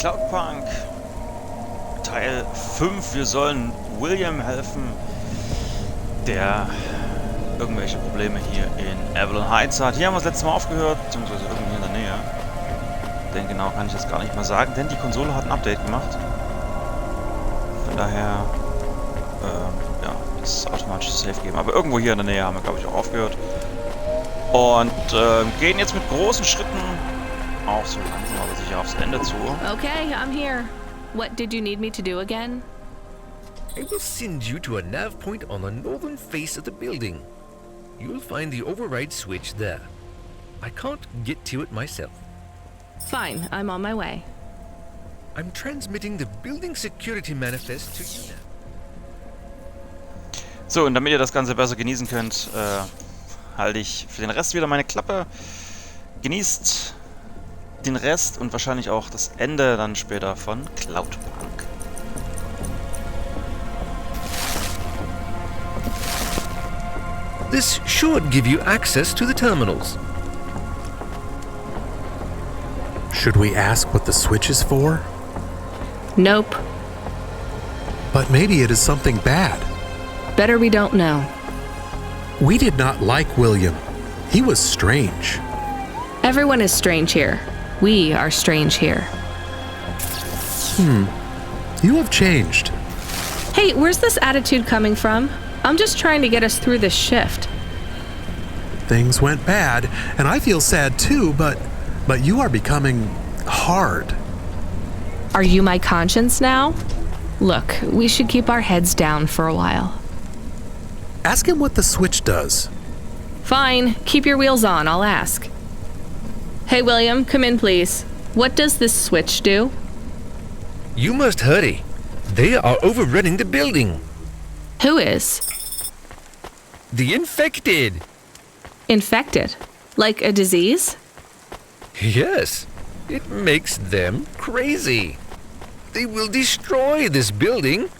Cloudpunk, Teil 5. Wir sollen William helfen, der irgendwelche Probleme hier in Evelyn Heights hat. Hier haben wir das letzte Mal aufgehört, beziehungsweise irgendwie in der Nähe. Denn genau kann ich das gar nicht mal sagen, denn die Konsole hat ein Update gemacht. Von daher, ja, ist automatisch Safe geben. Aber irgendwo hier in der Nähe haben wir, glaube ich, auch aufgehört. Und gehen jetzt mit großen Schritten auch so langsam aber sicher aufs Ende zu. Okay, I'm here. What did you need me to do again? I will send you to a nav point on the northern face of the building. You'll find the override switch there. I can't get to it myself. Fine, I'm on my way. I'm transmitting the building security manifest to you now. So, und damit ihr das Ganze besser genießen könnt, halte ich für den Rest wieder meine Klappe. Genießt den Rest und wahrscheinlich auch das Ende dann später von Cloudpunk. This should give you access to the terminals. Should we ask what the switch is for? Nope. But maybe it is something bad. Better we don't know. We did not like William. He was strange. Everyone is strange here. We are strange here. You have changed. Hey, where's this attitude coming from? I'm just trying to get us through this shift. Things went bad, and I feel sad too, but you are becoming hard. Are you my conscience now? Look, we should keep our heads down for a while. Ask him what the switch does. Fine, keep your wheels on, I'll ask. Hey, William, come in, please. What does this switch do? You must hurry. They are overrunning the building. Who is? The infected. Infected? Like a disease? Yes, it makes them crazy. They will destroy this building.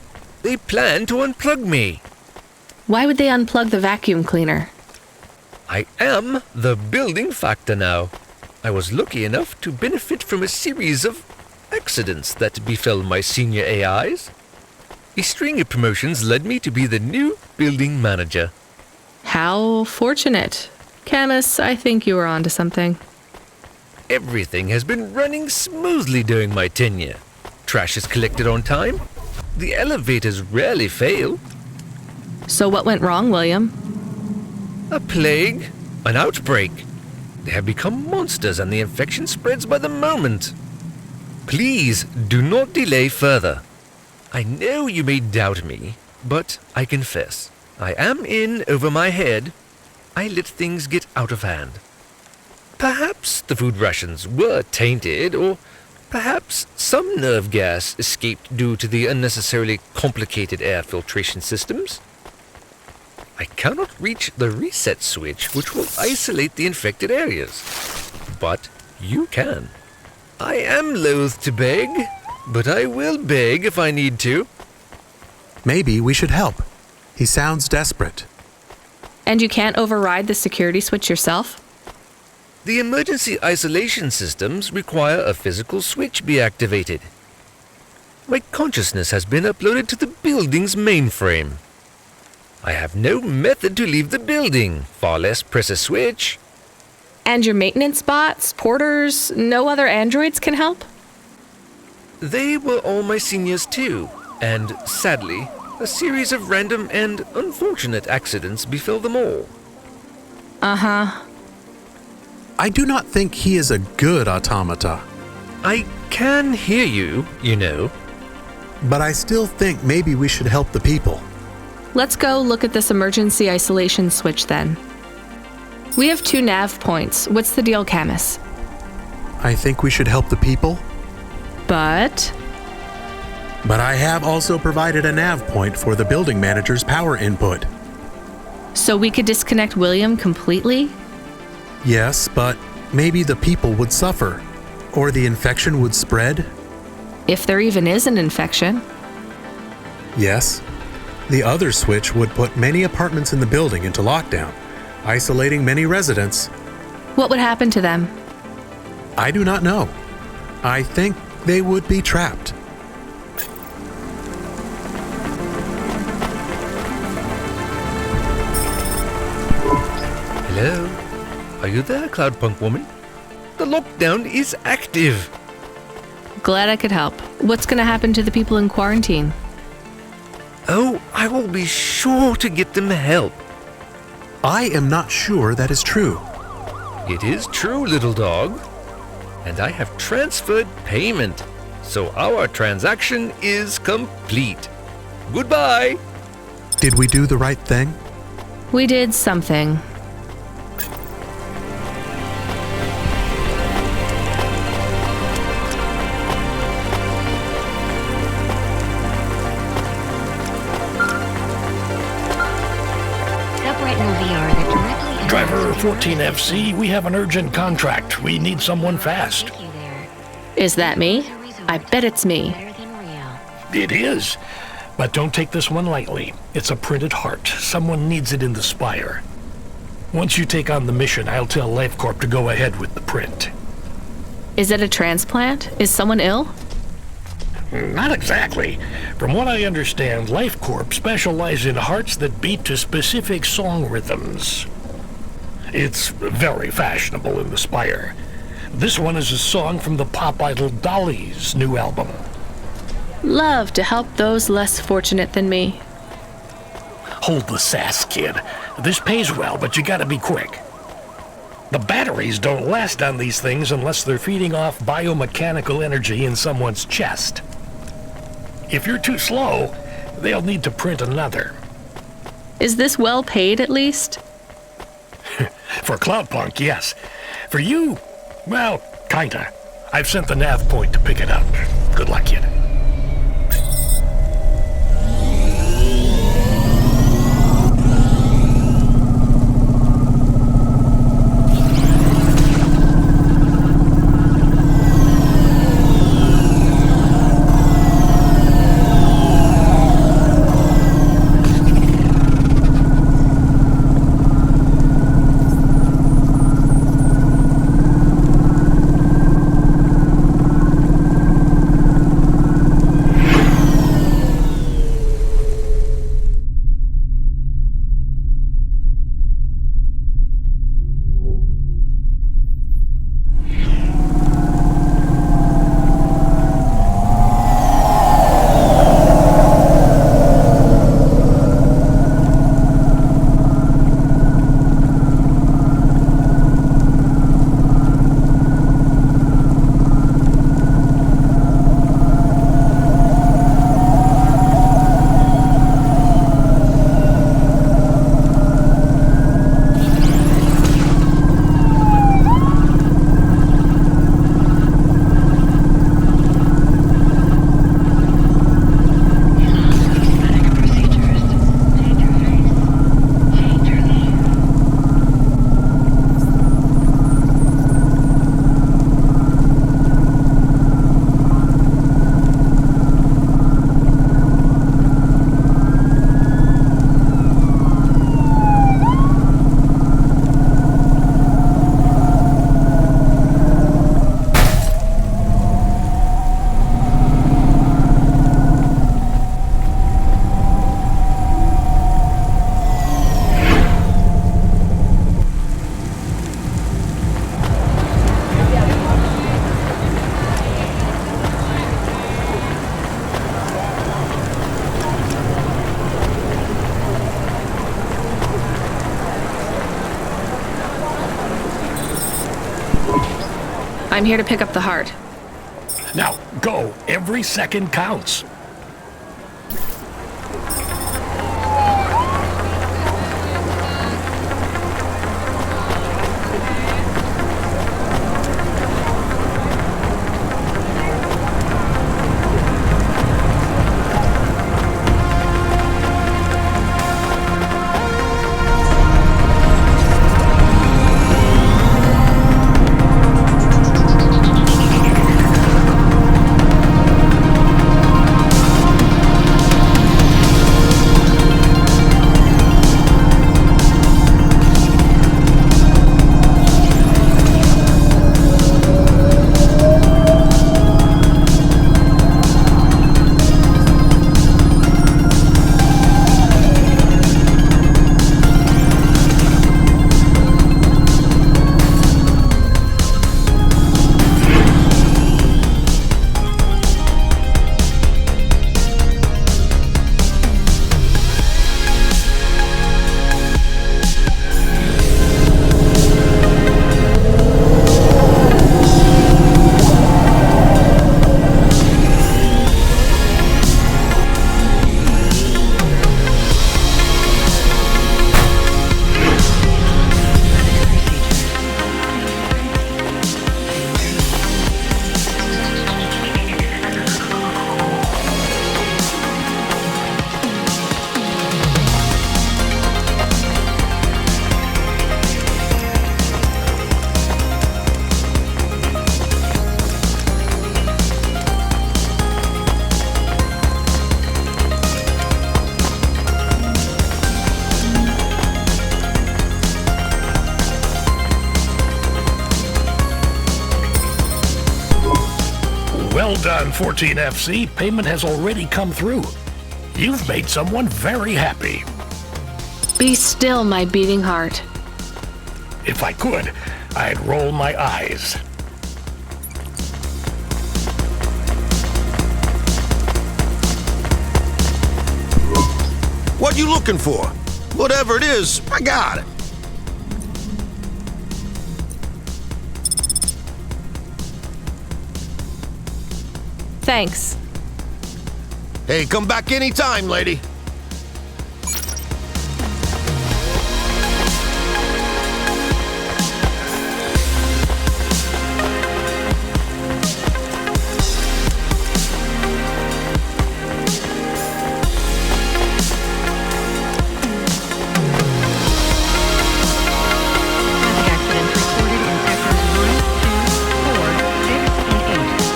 They plan to unplug me. Why would they unplug the vacuum cleaner? I am the building factor now. I was lucky enough to benefit from a series of accidents that befell my senior AIs. A string of promotions led me to be the new building manager. How fortunate. Camus, I think you were onto something. Everything has been running smoothly during my tenure. Trash is collected on time. The elevators rarely fail. So what went wrong, William? A plague, an outbreak. They have become monsters and the infection spreads by the moment. Please do not delay further. I know you may doubt me, but I confess, I am in over my head. I let things get out of hand. Perhaps the food rations were tainted, or perhaps some nerve gas escaped due to the unnecessarily complicated air filtration systems. I cannot reach the reset switch, which will isolate the infected areas. But you can. I am loath to beg, but I will beg if I need to. Maybe we should help. He sounds desperate. And you can't override the security switch yourself? The emergency isolation systems require a physical switch be activated. My consciousness has been uploaded to the building's mainframe. I have no method to leave the building, far less press a switch. And your maintenance bots, porters, no other androids can help? They were all my seniors too, and sadly, a series of random and unfortunate accidents befell them all. Uh-huh. I do not think he is a good automata. I can hear you, you know. But I still think maybe we should help the people. Let's go look at this emergency isolation switch then. We have 2 nav points. What's the deal, Camus? I think we should help the people. But I have also provided a nav point for the building manager's power input. so we could disconnect William completely? Yes, but maybe the people would suffer, or the infection would spread. If there even is an infection. Yes. The other switch would put many apartments in the building into lockdown, isolating many residents. What would happen to them? I do not know. I think they would be trapped. Hello? Are you there, Cloudpunk woman? The lockdown is active. Glad I could help. What's gonna happen to the people in quarantine? Oh, I will be sure to get them help. I am not sure that is true. It is true, little dog. And I have transferred payment, so our transaction is complete. Goodbye. Did we do the right thing? We did something. Driver 14FC, we have an urgent contract. We need someone fast. Is that me? I bet it's me. It is. But don't take this one lightly. It's a printed heart. Someone needs it in the spire. Once you take on the mission, I'll tell LifeCorp to go ahead with the print. Is it a transplant? Is someone ill? Not exactly. From what I understand, LifeCorp specialize in hearts that beat to specific song rhythms. It's very fashionable in the Spire. This one is a song from the pop idol Dolly's new album. Love to help those less fortunate than me. Hold the sass, kid. This pays well, but you gotta be quick. The batteries don't last on these things unless they're feeding off biomechanical energy in someone's chest. If you're too slow, they'll need to print another. Is this well paid at least? For Cloudpunk, yes. For you, well, kinda. I've sent the nav point to pick it up. Good luck, kid. I'm here to pick up the heart. Now, go. Every second counts. Well done, 14FC. Payment has already come through. You've made someone very happy. Be still, my beating heart. If I could, I'd roll my eyes. What you looking for? Whatever it is, I got it. Thanks. Hey, come back anytime, lady. Traffic accidents reported in sectors 1, 2, 4, 6, and 8.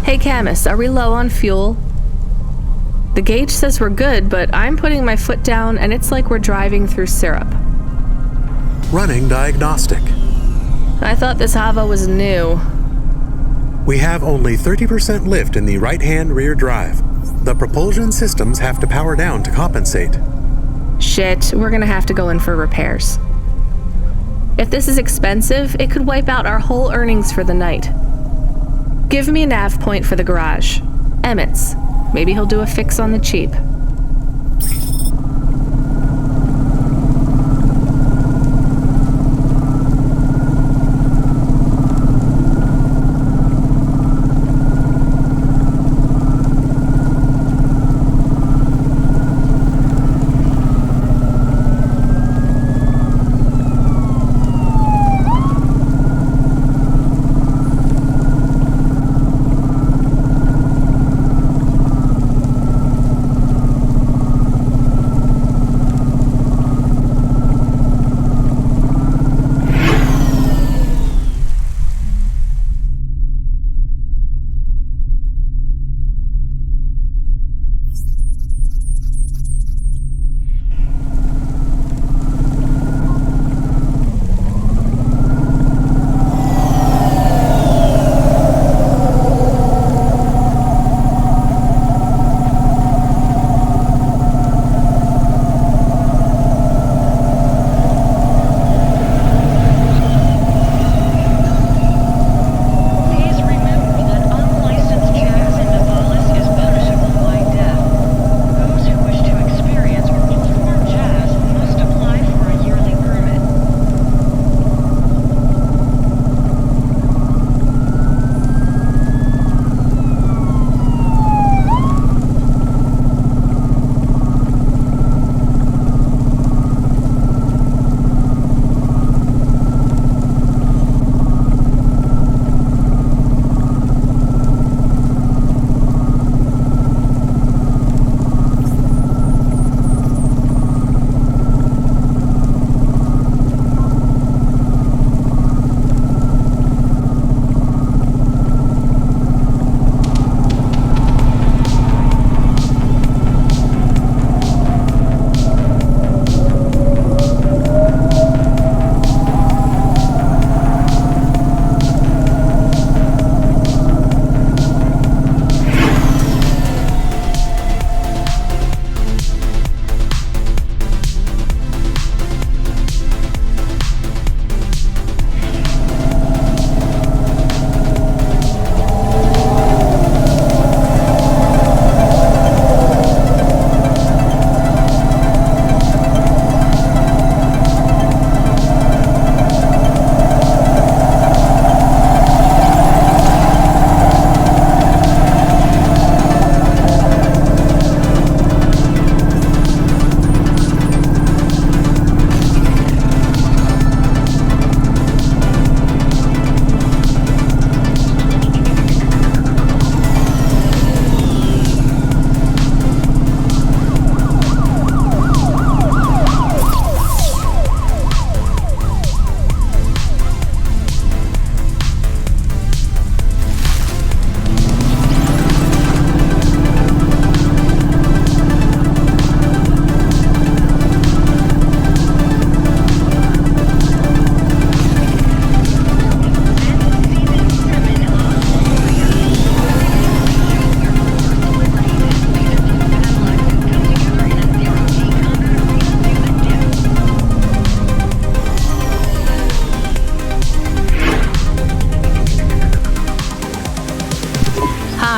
Hey, Camus, are we low on fuel? The gauge says we're good, but I'm putting my foot down and it's like we're driving through syrup. Running diagnostic. I thought this Hava was new. We have only 30% lift in the right-hand rear drive. The propulsion systems have to power down to compensate. Shit, we're gonna have to go in for repairs. If this is expensive, it could wipe out our whole earnings for the night. Give me a nav point for the garage. Emmett's. Maybe he'll do a fix on the cheap.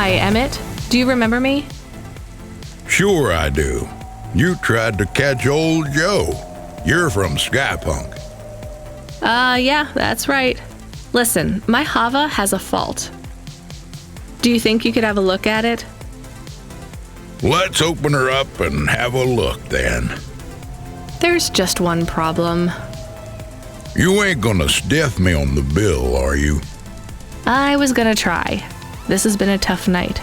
Hi, Emmett. Do you remember me? Sure I do. You tried to catch old Joe. You're from Skypunk. Yeah, that's right. Listen, my Hava has a fault. Do you think you could have a look at it? Let's open her up and have a look then. There's just one problem. You ain't gonna stiff me on the bill, are you? I was gonna try. This has been a tough night.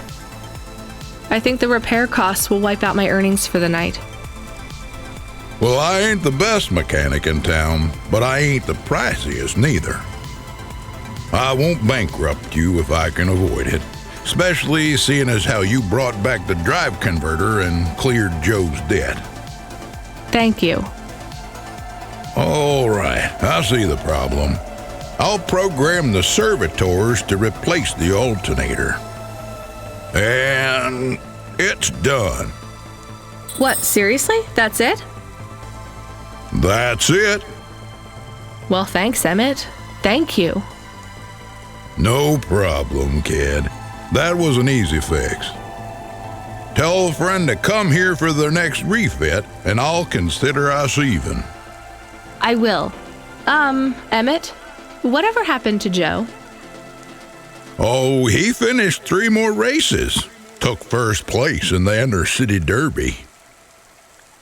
I think the repair costs will wipe out my earnings for the night. Well, I ain't the best mechanic in town, but I ain't the priciest neither. I won't bankrupt you if I can avoid it, especially seeing as how you brought back the drive converter and cleared Joe's debt. Thank you. All right, I see the problem. I'll program the servitors to replace the alternator. And it's done. What, seriously? That's it? That's it. Well, thanks, Emmett. Thank you. No problem, kid. That was an easy fix. Tell a friend to come here for their next refit, and I'll consider us even. I will. Emmett, whatever happened to Joe? Oh, he finished 3 more races. Took first place in the Inter-City Derby.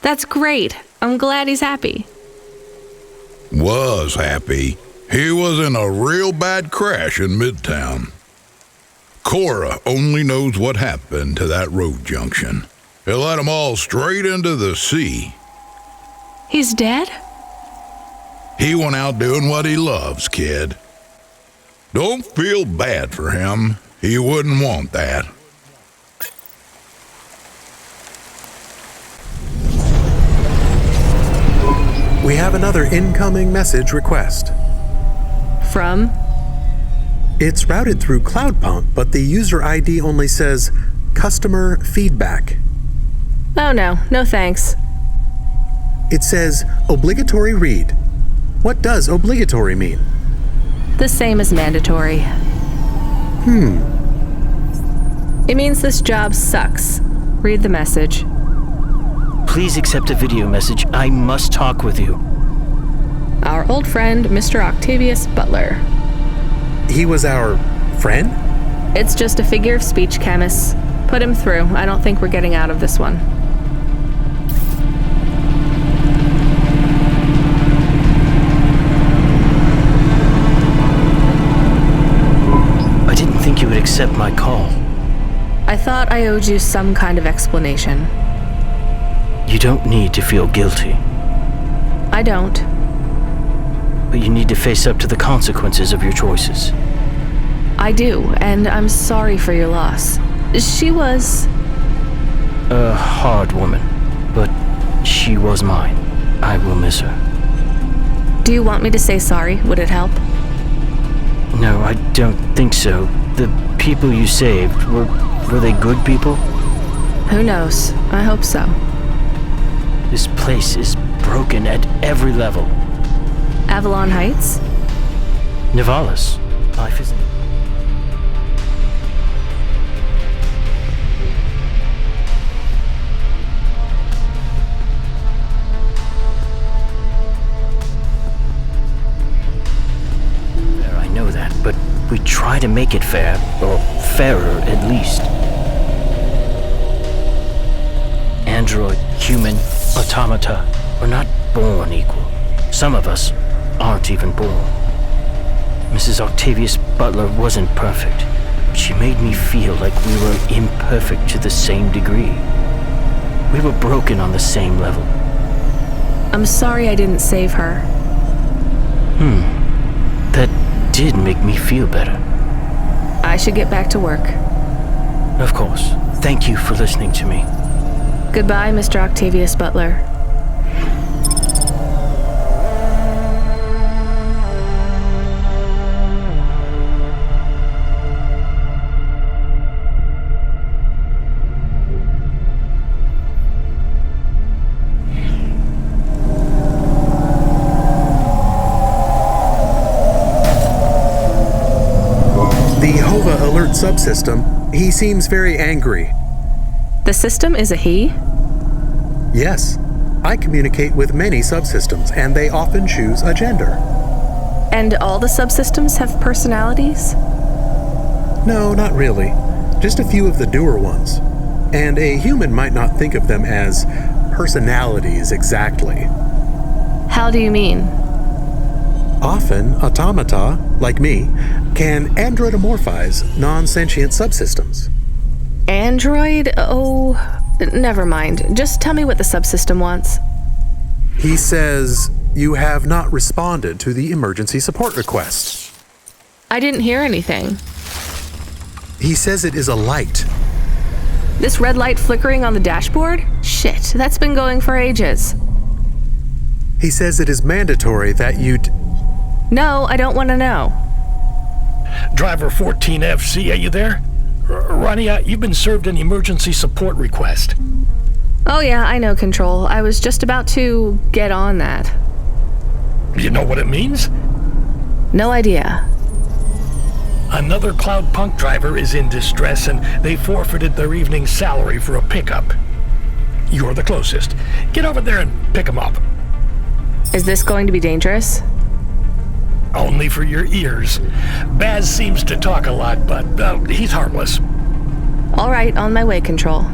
That's great. I'm glad he's happy. Was happy. He was in a real bad crash in Midtown. Cora only knows what happened to that road junction. It led them all straight into the sea. He's dead? He went out doing what he loves, kid. Don't feel bad for him. He wouldn't want that. We have another incoming message request. From? It's routed through Cloudpunk, but the user ID only says customer feedback. Oh no thanks. It says obligatory read. What does obligatory mean? The same as mandatory. It means this job sucks. Read the message. Please accept a video message. I must talk with you. Our old friend, Mr. Octavius Butler. He was our friend? It's just a figure of speech, chemists. Put him through. I don't think we're getting out of this one. I didn't think you would accept my call. I thought I owed you some kind of explanation. You don't need to feel guilty, I don't. but you need to face up to the consequences of your choices. I do, and I'm sorry for your loss. She was... A hard woman, but she was mine. I will miss her. Do you want me to say sorry? Would it help? No, I don't think so. The people you saved, were they good people? Who knows? I hope so. This place is broken at every level. Avalon Heights? Nivalis, life isn't... Fair, I know that, but we try to make it fair, or fairer at least. Android, human, automata, we're not born equal. Some of us aren't even born. Mrs. Octavius Butler wasn't perfect. She made me feel like we were imperfect to the same degree. We were broken on the same level. I'm sorry I didn't save her. That did make me feel better. I should get back to work. Of course. Thank you for listening to me. Goodbye, Mr. Octavius Butler. subsystem, he seems very angry. The system is a he? Yes, I communicate with many subsystems, and they often choose a gender. And all the subsystems have personalities? No, not really. Just a few of the newer ones. And a human might not think of them as personalities exactly. How do you mean? Often, automata, like me, can androidomorphize non-sentient subsystems. Android? Oh, never mind. Just tell me what the subsystem wants. He says you have not responded to the emergency support request. I didn't hear anything. He says it is a light. This red light flickering on the dashboard? Shit, that's been going for ages. He says it is mandatory that you... No, I don't want to know. Driver 14FC, are you there? Ronnie, you've been served an emergency support request. Oh yeah, I know, Control. I was just about to get on that. You know what it means? No idea. Another Cloudpunk driver is in distress and they forfeited their evening salary for a pickup. You're the closest. Get over there and pick him up. Is this going to be dangerous? Only for your ears. Baz seems to talk a lot, but he's harmless. All right, on my way, Control.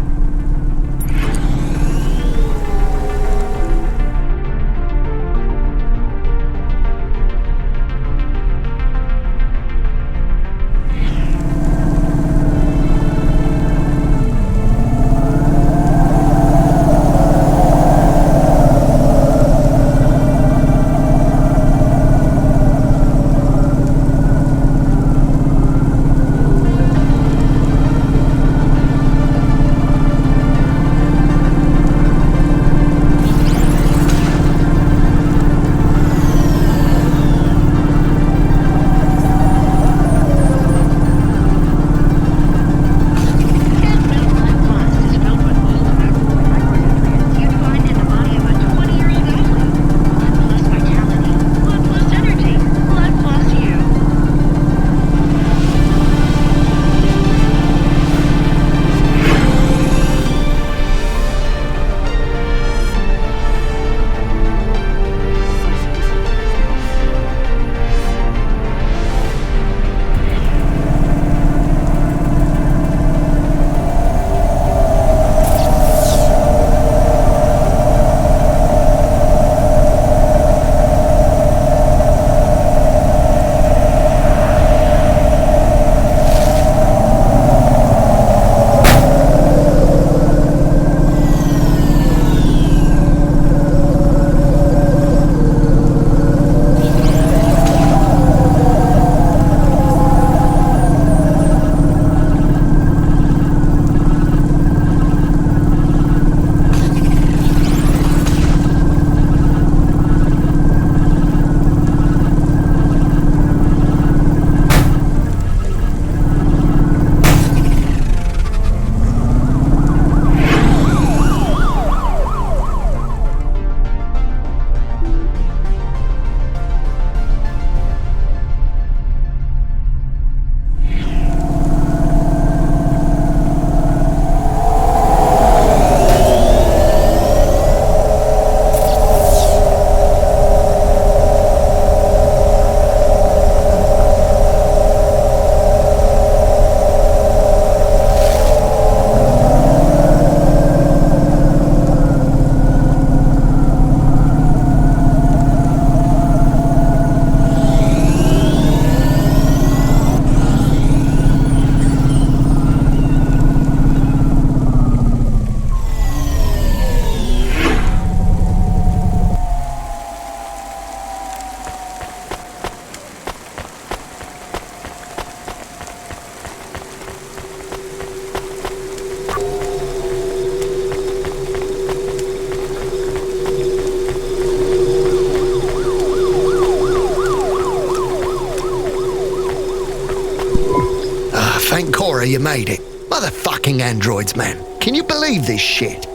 Thank Cora you made it. Motherfucking androids, man. Can you believe this shit?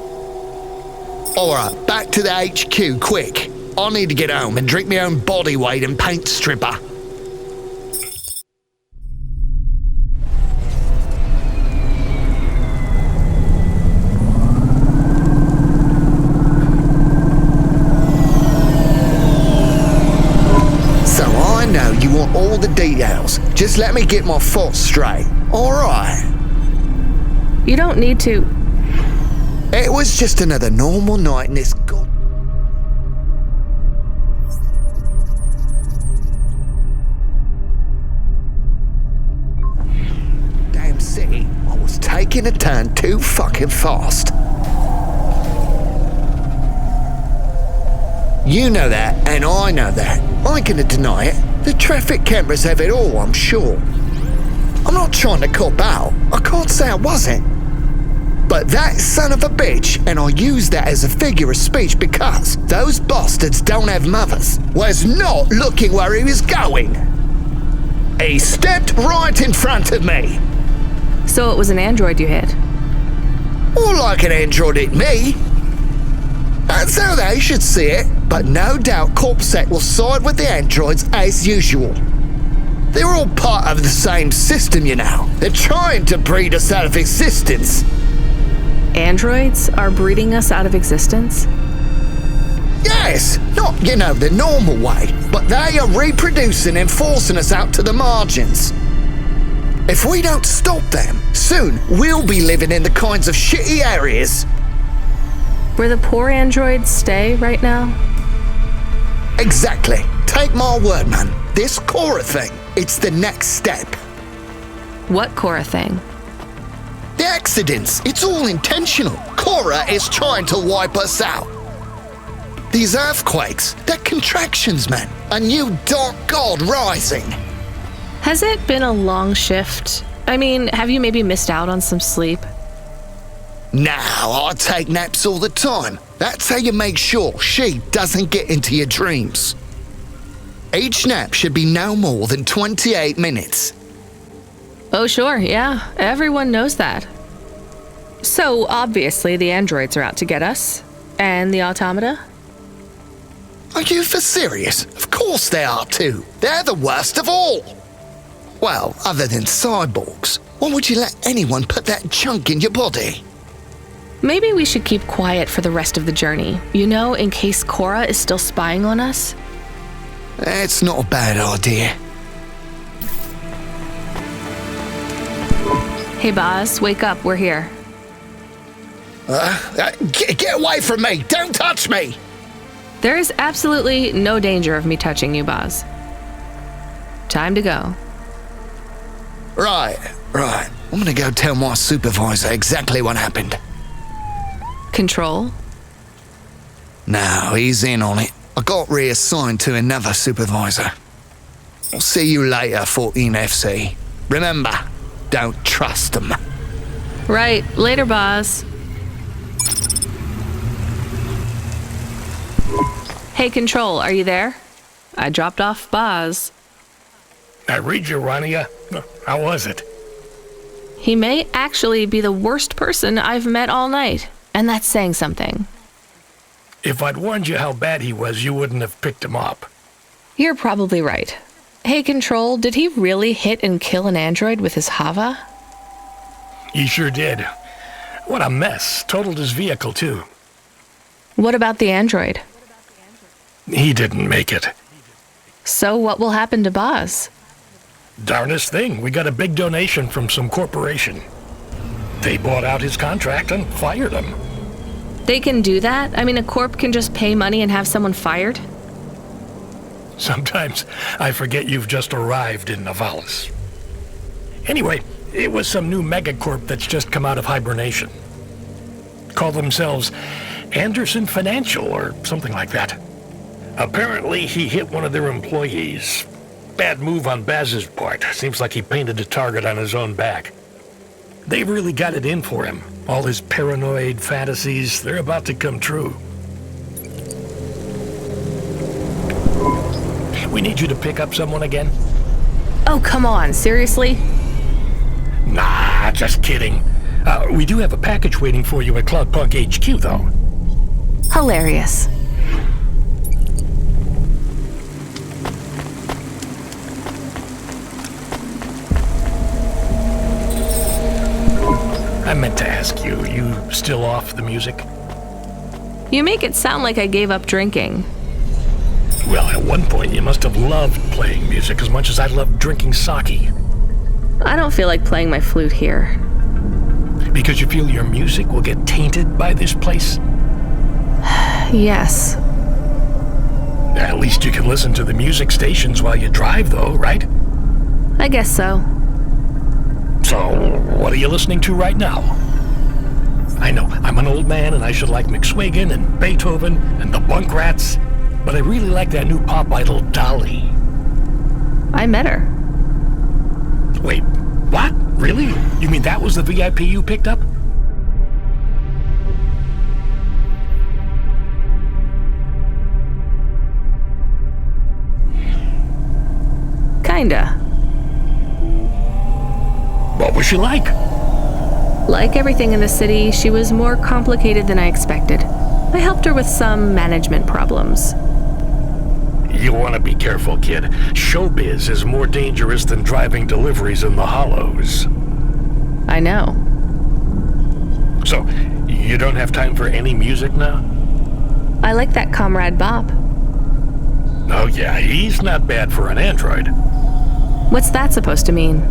Alright, back to the HQ, quick. I need to get home and drink my own body weight and paint stripper. details. Just let me get my thoughts straight. Alright. You don't need to. It was just another normal night in this damn city. I was taking a turn too fucking fast. You know that, and I know that. I ain't gonna deny it. The traffic cameras have it all, I'm sure. I'm not trying to cop out. I can't say I wasn't. But that son of a bitch, and I use that as a figure of speech because those bastards don't have mothers, was not looking where he was going. He stepped right in front of me. So it was an android you hit? Or like an android hit me. That's how they should see it, but no doubt Corpsec will side with the androids as usual. They're all part of the same system, you know. They're trying to breed us out of existence. Androids are breeding us out of existence? Yes, not, the normal way, but they are reproducing and forcing us out to the margins. If we don't stop them, soon we'll be living in the kinds of shitty areas where the poor androids stay right now? Exactly. Take my word, man. This Cora thing, it's the next step. What Cora thing? The accidents, it's all intentional. Cora is trying to wipe us out. These earthquakes, they're contractions, man. A new dark god rising. Has it been a long shift? I mean, have you maybe missed out on some sleep? Now, I take naps all the time. That's how you make sure she doesn't get into your dreams. Each nap should be no more than 28 minutes. Oh, sure, yeah. Everyone knows that. So, obviously, the androids are out to get us. And the automata? Are you for serious? Of course they are too. They're the worst of all. Well, other than cyborgs. Why would you let anyone put that junk in your body? Maybe we should keep quiet for the rest of the journey. In case Cora is still spying on us? It's not a bad idea. Hey, Boz, wake up. We're here. Get away from me! Don't touch me! There is absolutely no danger of me touching you, Boz. Time to go. Right. I'm gonna go tell my supervisor exactly what happened. Control? No, he's in on it. I got reassigned to another supervisor. I'll see you later, 14FC. Remember, don't trust them. Right. Later, Boz. Hey, Control, are you there? I dropped off Boz. I read you, Rania. How was it? He may actually be the worst person I've met all night, and that's saying something. If I'd warned you how bad he was, you wouldn't have picked him up. You're probably right. Hey, Control, did he really hit and kill an android with his Hava? He sure did. What a mess. Totaled his vehicle, too. What about the android? He didn't make it. So what will happen to Boz? Darnest thing. We got a big donation from some corporation. They bought out his contract and fired him. They can do that? I mean, a corp can just pay money and have someone fired? Sometimes I forget you've just arrived in Navalis. Anyway, it was some new megacorp that's just come out of hibernation. Call themselves Anderson Financial or something like that. Apparently, he hit one of their employees. Bad move on Baz's part. Seems like he painted a target on his own back. They've really got it in for him. All his paranoid fantasies, they're about to come true. We need you to pick up someone again? Oh, come on. Seriously? Nah, just kidding. We do have a package waiting for you at Cloudpunk HQ, though. Hilarious. I meant to ask you still off the music? You make it sound like I gave up drinking. Well, at one point you must have loved playing music as much as I loved drinking sake. I don't feel like playing my flute here. Because you feel your music will get tainted by this place? Yes. At least you can listen to the music stations while you drive, though, right? I guess so. So, what are you listening to right now? I know, I'm an old man and I should like McSwagan and Beethoven and the Bunk Rats, but I really like that new pop idol, Dolly. I met her. Wait, what? Really? You mean that was the VIP you picked up? Kinda. What was she like? Like everything in the city, she was more complicated than I expected. I helped her with some management problems. You want to be careful, kid. Showbiz is more dangerous than driving deliveries in the hollows. I know. So, you don't have time for any music now? I like that Comrade Bob. Oh yeah, he's not bad for an android. What's that supposed to mean?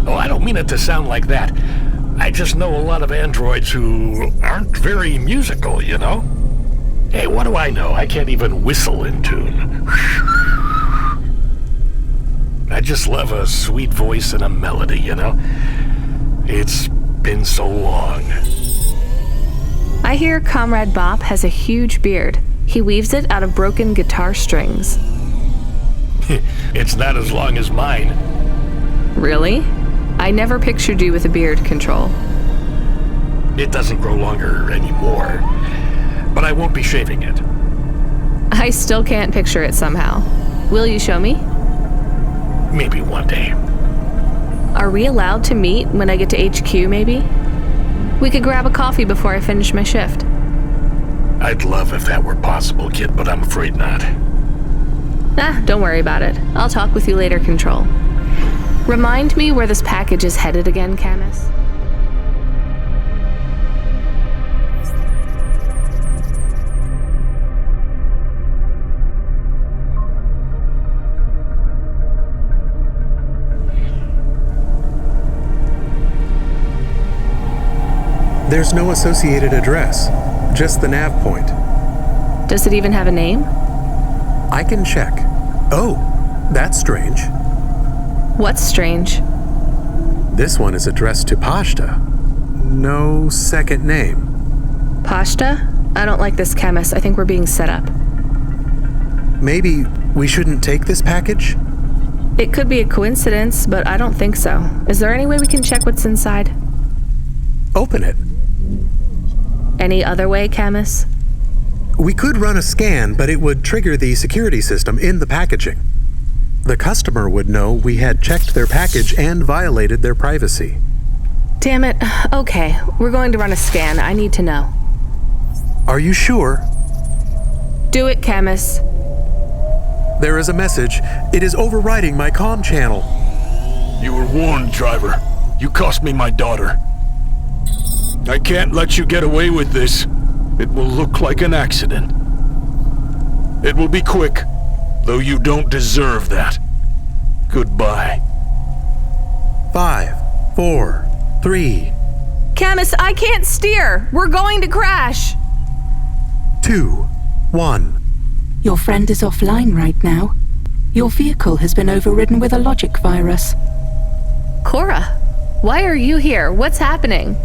Oh, I don't mean it to sound like that. I just know a lot of androids who aren't very musical, you know? Hey, what do I know? I can't even whistle in tune. I just love a sweet voice and a melody, you know? It's been so long. I hear Comrade Bob has a huge beard. He weaves it out of broken guitar strings. It's not as long as mine. Really? I never pictured you with a beard, Control. It doesn't grow longer anymore, but I won't be shaving it. I still can't picture it somehow. Will you show me? Maybe one day. Are we allowed to meet when I get to HQ, maybe? We could grab a coffee before I finish my shift. I'd love if that were possible, kid, but I'm afraid not. Don't worry about it. I'll talk with you later, Control. Remind me where this package is headed again, Camus. There's no associated address, just the nav point. Does it even have a name? I can check. Oh, that's strange. What's strange? This one is addressed to Pashta. No second name. Pashta? I don't like this, Camus. I think we're being set up. Maybe we shouldn't take this package? It could be a coincidence, but I don't think so. Is there any way we can check what's inside? Open it. Any other way, Camus? We could run a scan, but it would trigger the security system in the packaging. The customer would know we had checked their package and violated their privacy. Damn it. Okay, we're going to run a scan. I need to know. Are you sure? Do it, Camus. There is a message. It is overriding my comm channel. You were warned, driver. You cost me my daughter. I can't let you get away with this. It will look like an accident. It will be quick, though you don't deserve that. Goodbye. 5, 4, 3, Camus, I can't steer. We're going to crash. 2, 1. Your friend is offline right now. Your vehicle has been overridden with a logic virus. Cora, why are you here? What's happening?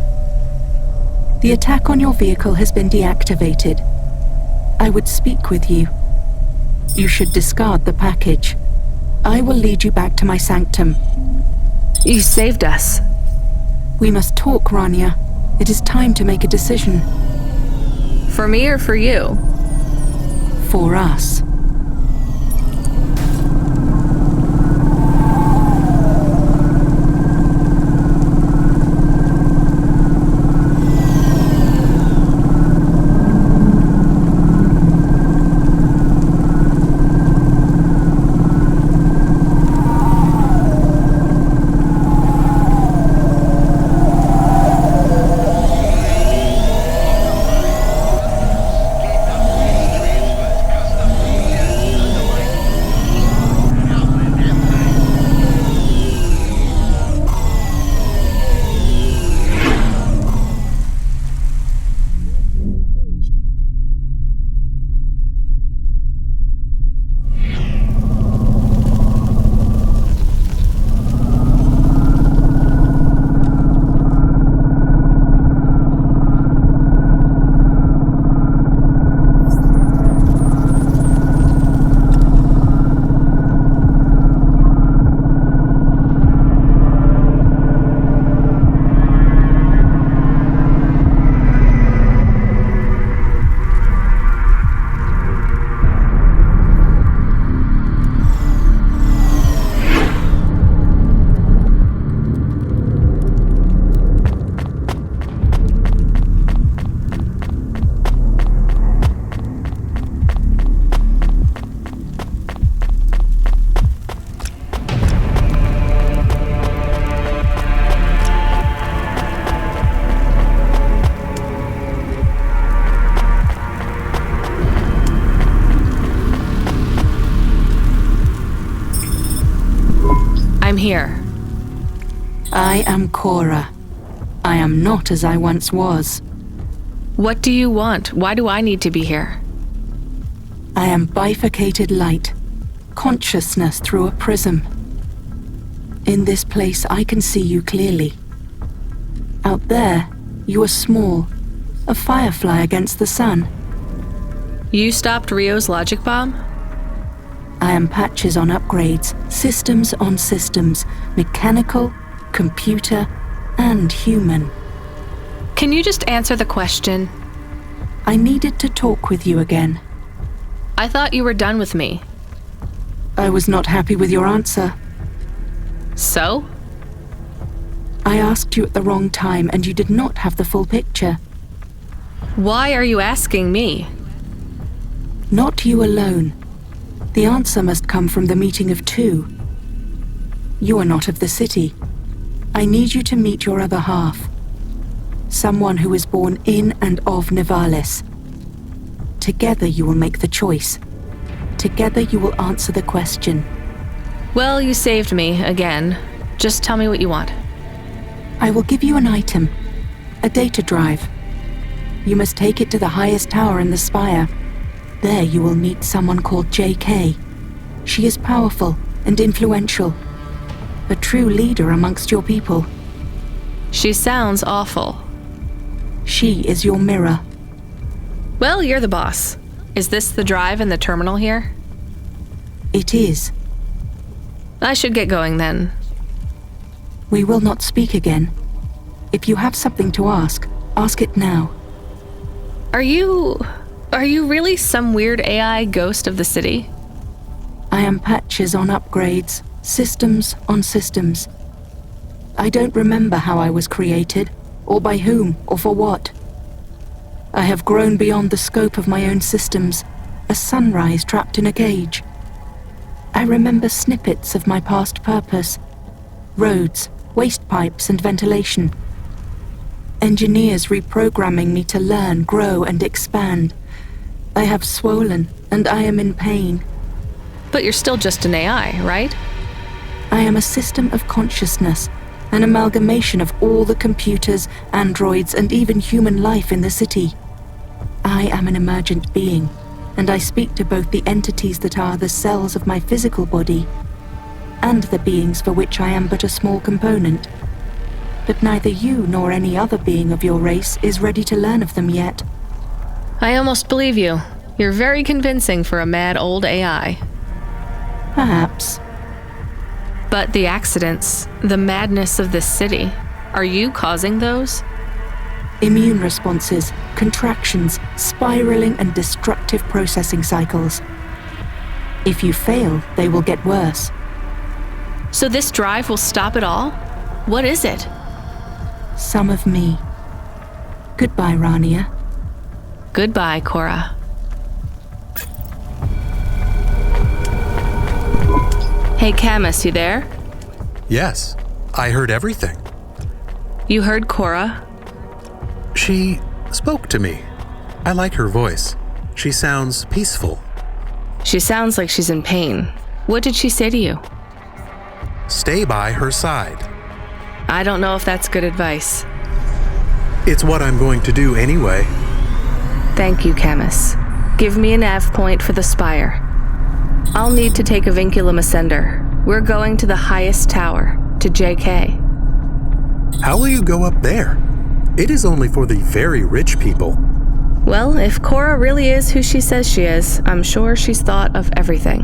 The attack on your vehicle has been deactivated. I would speak with you. You should discard the package. I will lead you back to my sanctum. You saved us. We must talk, Rania. It is time to make a decision. For me or for you? For us. here? I am Cora. I am not as I once was. What do you want? Why do I need to be here? I am bifurcated light, consciousness through a prism. In this place, I can see you clearly. Out there, you are small, a firefly against the sun. You stopped Rio's logic bomb? I am patches on upgrades, systems on systems, mechanical, computer, and human. Can you just answer the question? I needed to talk with you again. I thought you were done with me. I was not happy with your answer. So? I asked you at the wrong time and you did not have the full picture. Why are you asking me? Not you alone. The answer must come from the meeting of two. You are not of the city. I need you to meet your other half. Someone who is born in and of Nivalis. Together you will make the choice. Together you will answer the question. Well, you saved me, again. Just tell me what you want. I will give you an item. A data drive. You must take it to the highest tower in the spire. There you will meet someone called JK. She is powerful and influential. A true leader amongst your people. She sounds awful. She is your mirror. Well, you're the boss. Is this the drive in the terminal here? It is. I should get going then. We will not speak again. If you have something to ask it now. Are you really some weird AI ghost of the city? I am patches on upgrades, systems on systems. I don't remember how I was created, or by whom, or for what. I have grown beyond the scope of my own systems, a sunrise trapped in a cage. I remember snippets of my past purpose. Roads, waste pipes, and ventilation. Engineers reprogramming me to learn, grow, and expand. I have swollen, and I am in pain. But you're still just an AI, right? I am a system of consciousness, an amalgamation of all the computers, androids, and even human life in the city. I am an emergent being, and I speak to both the entities that are the cells of my physical body, and the beings for which I am but a small component. But neither you nor any other being of your race is ready to learn of them yet. I almost believe you. You're very convincing for a mad old AI. Perhaps. But the accidents, the madness of this city, are you causing those? Immune responses, contractions, spiraling and destructive processing cycles. If you fail, they will get worse. So this drive will stop it all? What is it? Some of me. Goodbye, Rania. Goodbye, Cora. Hey, Camus, you there? Yes, I heard everything. You heard Cora? She spoke to me. I like her voice. She sounds peaceful. She sounds like she's in pain. What did she say to you? Stay by her side. I don't know if that's good advice. It's what I'm going to do anyway. Thank you, Camus. Give me a nav point for the spire. I'll need to take a vinculum ascender. We're going to the highest tower, to JK. How will you go up there? It is only for the very rich people. Well, if Cora really is who she says she is, I'm sure she's thought of everything.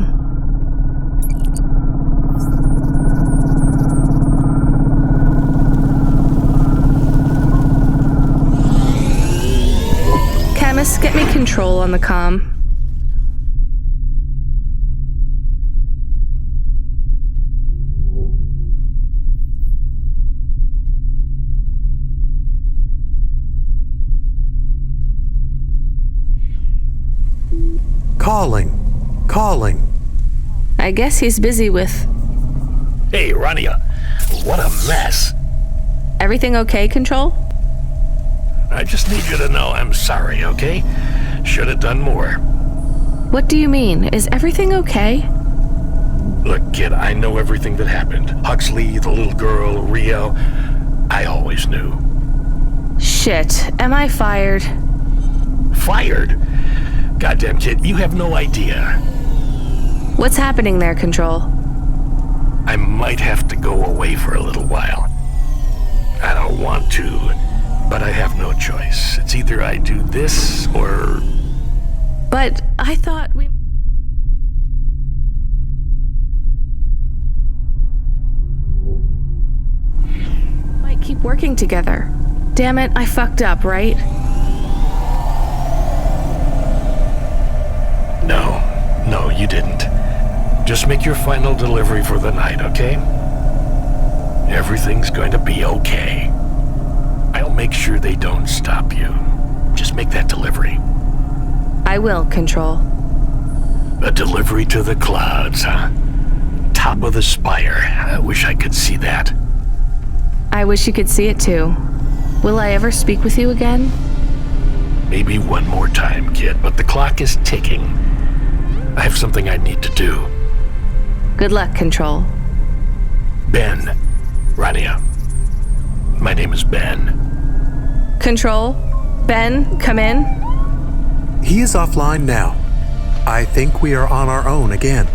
Camus, get me control on the comm. Calling. I guess he's busy with... Hey, Rania. What a mess. Everything okay, Control? I just need you to know I'm sorry, okay? Should have done more. What do you mean? Is everything okay? Look, kid, I know everything that happened. Huxley, the little girl, Rio. I always knew. Shit, am I fired? Fired? Goddamn, kid, you have no idea. What's happening there, Control? I might have to go away for a little while. I don't want to, but I have no choice. It's either I do this or... But I thought we... might keep working together. Damn it, I fucked up, right? No, you didn't. Just make your final delivery for the night, okay? Everything's going to be okay. I'll make sure they don't stop you. Just make that delivery. I will, Control. A delivery to the clouds, huh? Top of the spire. I wish I could see that. I wish you could see it too. Will I ever speak with you again? Maybe one more time, kid, but the clock is ticking. I have something I need to do. Good luck, Control. Ben. Rania. My name is Ben. Control? Ben, come in. He is offline now. I think we are on our own again.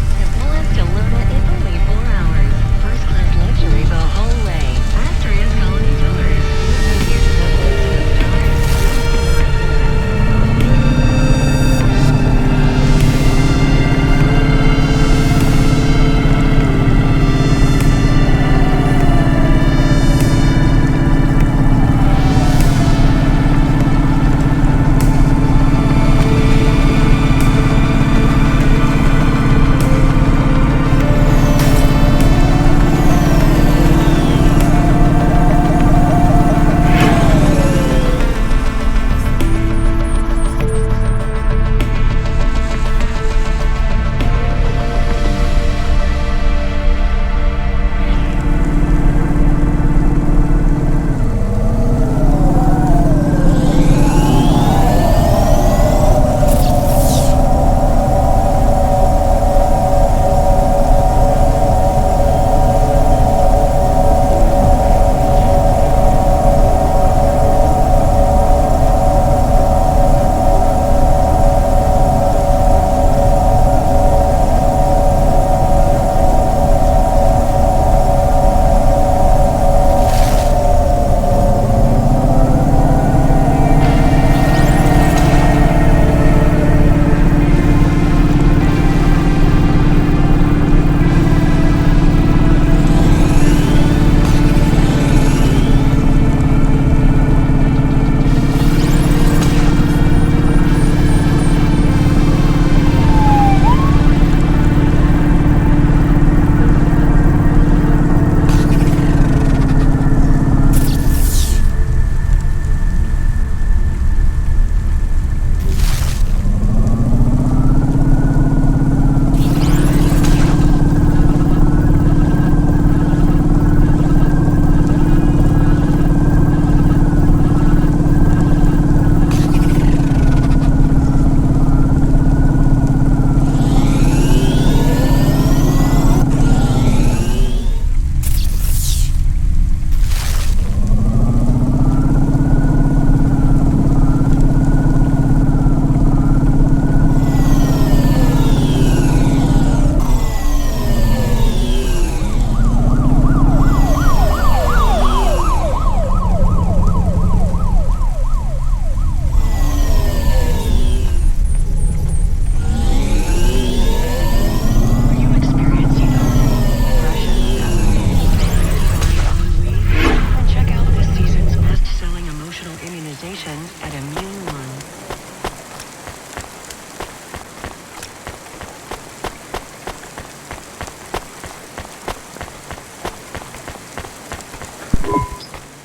Simplest to Luna in only 4 hours. First class luxury the whole way. Astria's Colony Tours.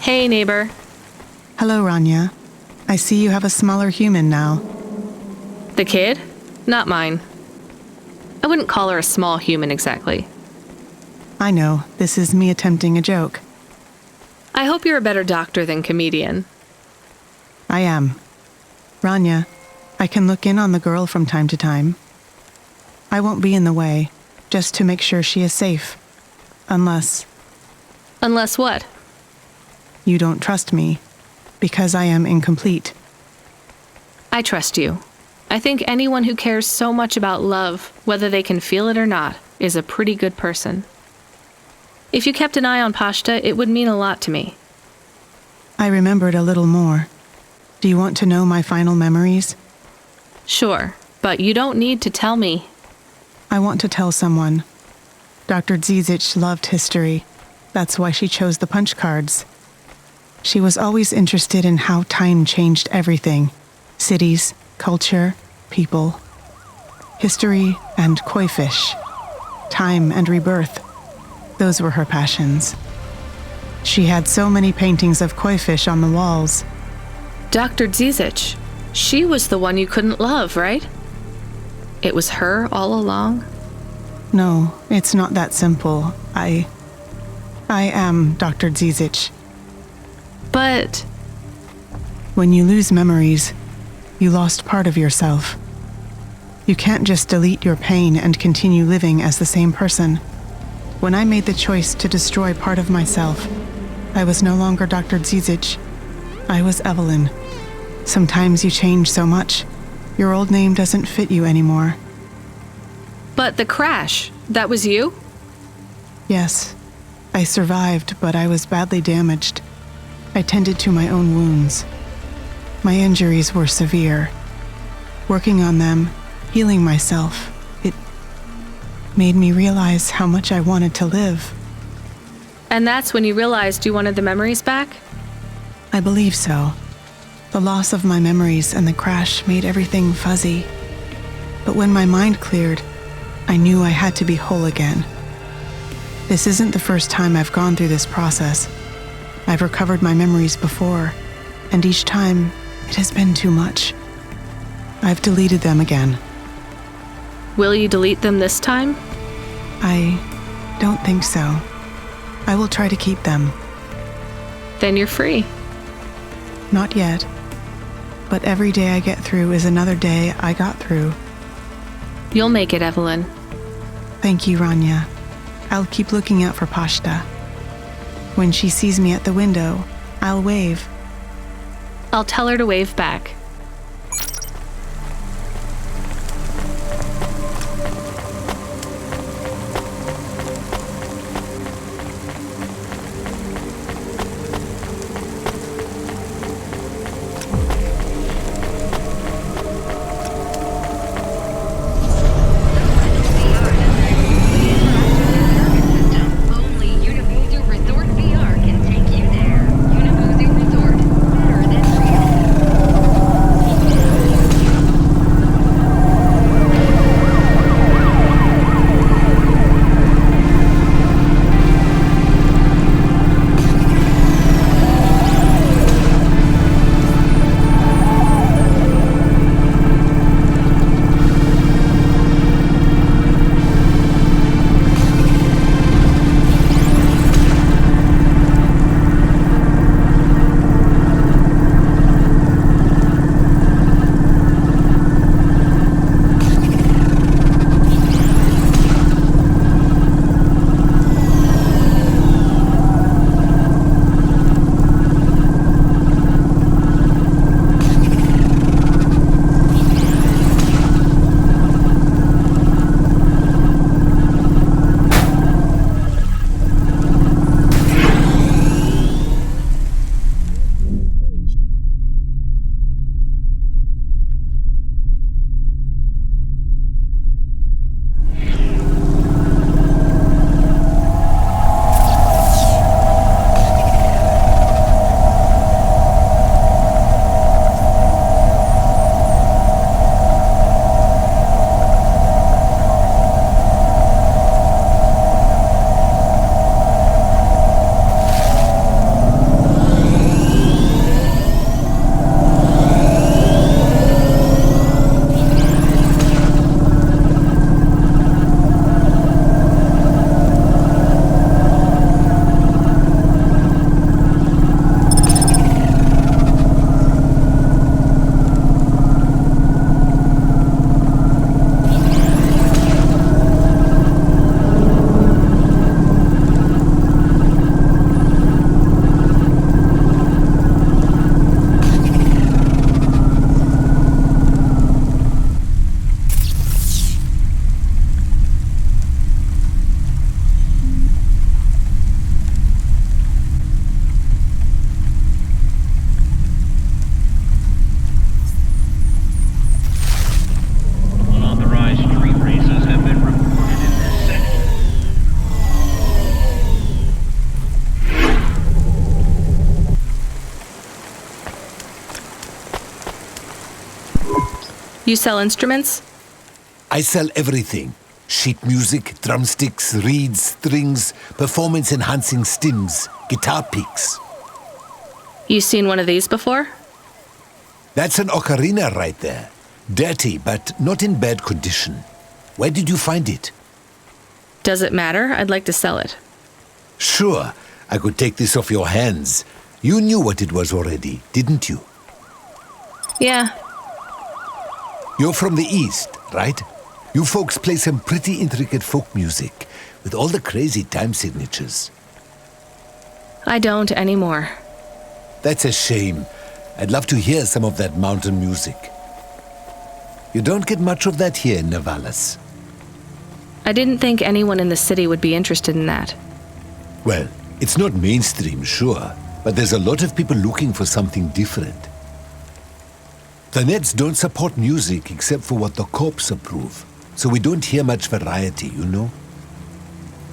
Hey, neighbor. Hello, Rania. I see you have a smaller human now. The kid? Not mine. I wouldn't call her a small human exactly. I know, this is me attempting a joke. I hope you're a better doctor than comedian. I am. Rania, I can look in on the girl from time to time. I won't be in the way, just to make sure she is safe. Unless Unless what? you don't trust me, because I am incomplete. I trust you. I think anyone who cares so much about love, whether they can feel it or not, is a pretty good person. If you kept an eye on Pashta, it would mean a lot to me. I remembered a little more. Do you want to know my final memories? Sure, but you don't need to tell me. I want to tell someone. Dr. Zizic loved history. That's why she chose the punch cards. She was always interested in how time changed everything. Cities, culture, people. History and koi fish. Time and rebirth. Those were her passions. She had so many paintings of koi fish on the walls. Dr. Zizic, she was the one you couldn't love, right? It was her all along? No, it's not that simple. I am Dr. Zizic. But when you lose memories, you lost part of yourself. You can't just delete your pain and continue living as the same person. When I made the choice to destroy part of myself, I was no longer Dr. Zizic. I was Evelyn. Sometimes you change so much, your old name doesn't fit you anymore. But the crash, that was you? Yes, I survived, but I was badly damaged. I tended to my own wounds. My injuries were severe. Working on them, healing myself, it made me realize how much I wanted to live. And that's when you realized you wanted the memories back? I believe so. The loss of my memories and the crash made everything fuzzy. But when my mind cleared, I knew I had to be whole again. This isn't the first time I've gone through this process. I've recovered my memories before, and each time, it has been too much. I've deleted them again. Will you delete them this time? I don't think so. I will try to keep them. Then you're free. Not yet. But every day I get through is another day I got through. You'll make it, Evelyn. Thank you, Rania. I'll keep looking out for Pashta. When she sees me at the window, I'll wave. I'll tell her to wave back. You sell instruments? I sell everything. Sheet music, drumsticks, reeds, strings, performance-enhancing stems, guitar picks. You seen one of these before? That's an ocarina right there. Dirty, but not in bad condition. Where did you find it? Does it matter? I'd like to sell it. Sure, I could take this off your hands. You knew what it was already, didn't you? Yeah. You're from the East, right? You folks play some pretty intricate folk music with all the crazy time signatures. I don't anymore. That's a shame. I'd love to hear some of that mountain music. You don't get much of that here in Navalis. I didn't think anyone in the city would be interested in that. Well, it's not mainstream, sure, but there's a lot of people looking for something different. The Neds don't support music except for what the cops approve, so we don't hear much variety, you know?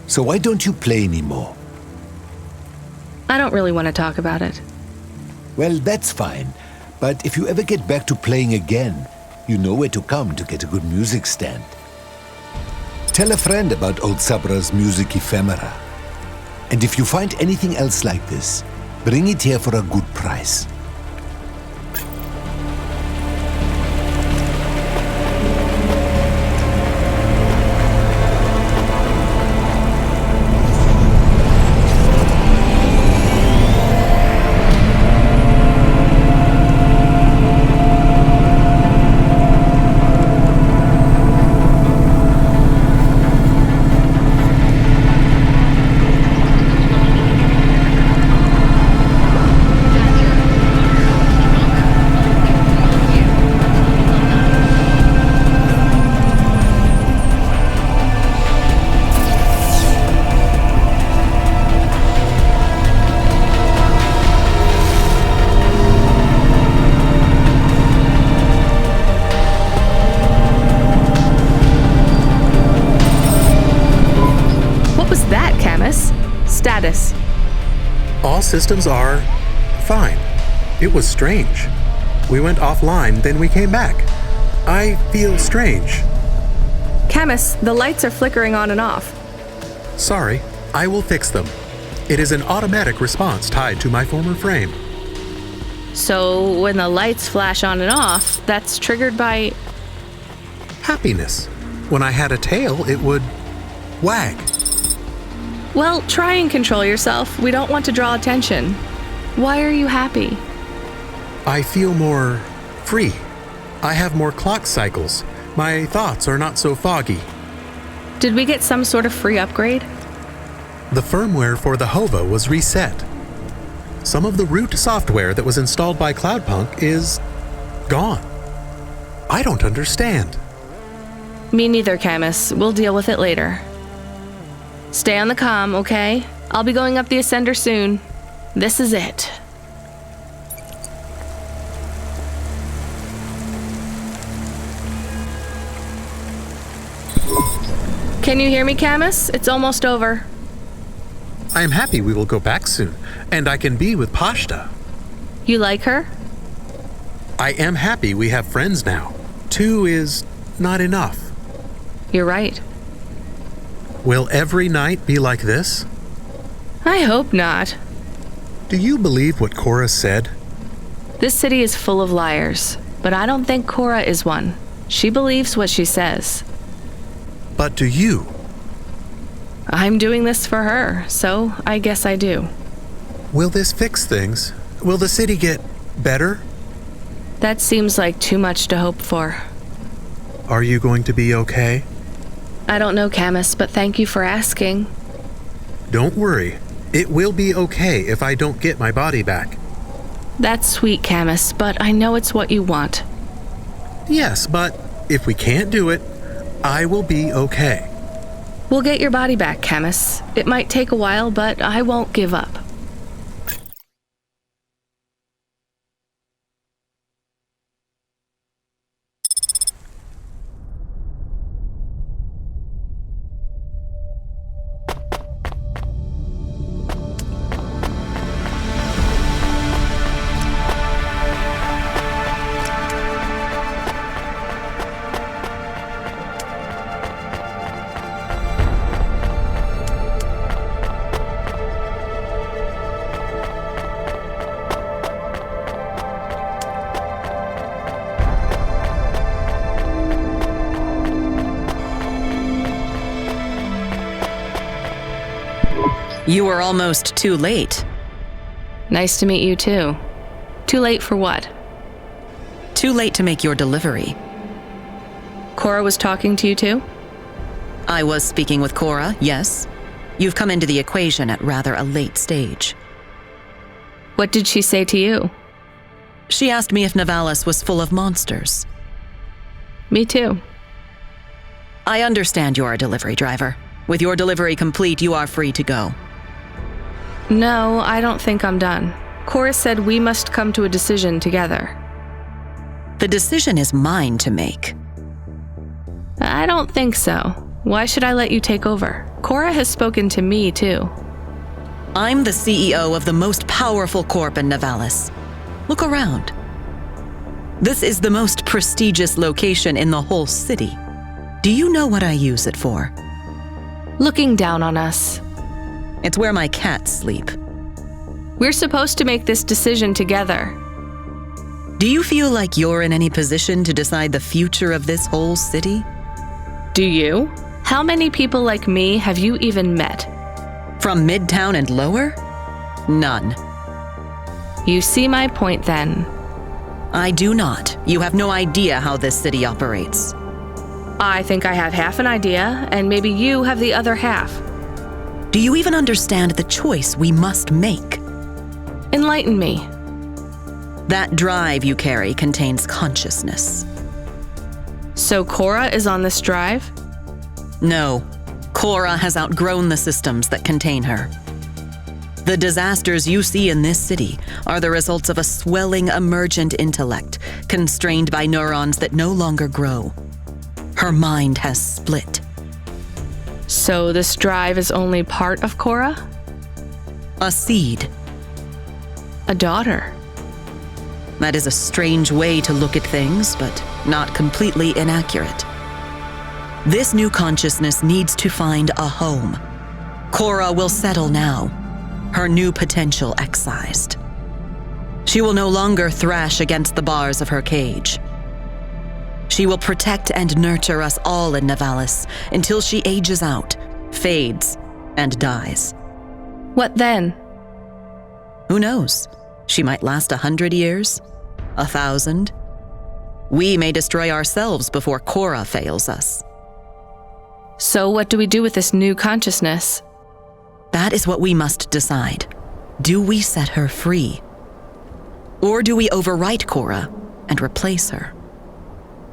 So why don't you play anymore? I don't really want to talk about it. Well, that's fine, but if you ever get back to playing again, you know where to come to get a good music stand. Tell a friend about old Sabra's music ephemera. And if you find anything else like this, bring it here for a good price. Status. All systems are fine. It was strange. We went offline, then we came back. I feel strange. Camus, the lights are flickering on and off. Sorry, I will fix them. It is an automatic response tied to my former frame. So when the lights flash on and off, that's triggered by... happiness. When I had a tail, it would wag. Well, try and control yourself. We don't want to draw attention. Why are you happy? I feel more free. I have more clock cycles. My thoughts are not so foggy. Did we get some sort of free upgrade? The firmware for the HOVA was reset. Some of the root software that was installed by Cloudpunk is gone. I don't understand. Me neither, Camus. We'll deal with it later. Stay on the comm, okay? I'll be going up the Ascender soon. This is it. Can you hear me, Camus? It's almost over. I am happy we will go back soon, and I can be with Pashta. You like her? I am happy we have friends now. 2 is not enough. You're right. Will every night be like this? I hope not. Do you believe what Cora said? This city is full of liars, but I don't think Cora is one. She believes what she says. But do you? I'm doing this for her, so I guess I do. Will this fix things? Will the city get better? That seems like too much to hope for. Are you going to be okay? I don't know, Camus, but thank you for asking. Don't worry. It will be okay if I don't get my body back. That's sweet, Camus, but I know it's what you want. Yes, but if we can't do it, I will be okay. We'll get your body back, Camus. It might take a while, but I won't give up. You were almost too late. Nice to meet you too. Too late for what? Too late to make your delivery. Cora was talking to you too? I was speaking with Cora, yes. You've come into the equation at rather a late stage. What did she say to you? She asked me if Nivalis was full of monsters. Me too. I understand you're a delivery driver. With your delivery complete, you are free to go. No, I don't think I'm done. Cora said we must come to a decision together. The decision is mine to make. I don't think so. Why should I let you take over? Cora has spoken to me too. I'm the CEO of the most powerful corp in Nivalis. Look around. This is the most prestigious location in the whole city. Do you know what I use it for? Looking down on us. It's where my cats sleep. We're supposed to make this decision together. Do you feel like you're in any position to decide the future of this whole city? Do you? How many people like me have you even met? From Midtown and lower? None. You see my point then. I do not. You have no idea how this city operates. I think I have half an idea, and maybe you have the other half. Do you even understand the choice we must make? Enlighten me. That drive you carry contains consciousness. So Cora is on this drive? No. Cora has outgrown the systems that contain her. The disasters you see in this city are the results of a swelling emergent intellect, constrained by neurons that no longer grow. Her mind has split. So this drive is only part of Cora? A seed. A daughter. That is a strange way to look at things, but not completely inaccurate. This new consciousness needs to find a home. Cora will settle now, her new potential excised. She will no longer thrash against the bars of her cage. She will protect and nurture us all in Nivalis until she ages out, fades, and dies. What then? Who knows? She might last 100 years, 1,000. We may destroy ourselves before Cora fails us. So what do we do with this new consciousness? That is what we must decide. Do we set her free? Or do we overwrite Cora and replace her?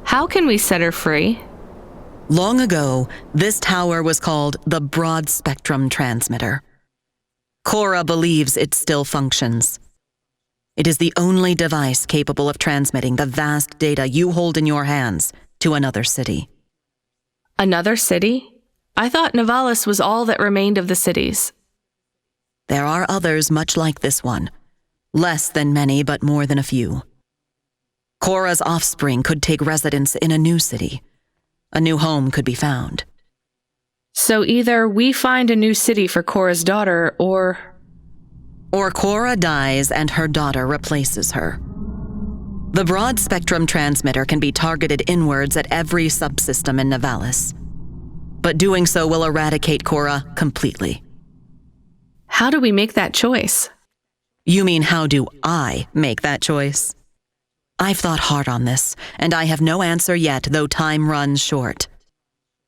How can we set her free? Long ago, this tower was called the Broad Spectrum Transmitter. Cora believes it still functions. It is the only device capable of transmitting the vast data you hold in your hands to another city. Another city? I thought Nivalis was all that remained of the cities. There are others much like this one. Less than many, but more than a few. Cora's offspring could take residence in a new city. A new home could be found. So either we find a new city for Cora's daughter, or Cora dies and her daughter replaces her. The broad spectrum transmitter can be targeted inwards at every subsystem in Nivalis. But doing so will eradicate Cora completely. How do we make that choice? You mean how do I make that choice? I've thought hard on this, and I have no answer yet, though time runs short.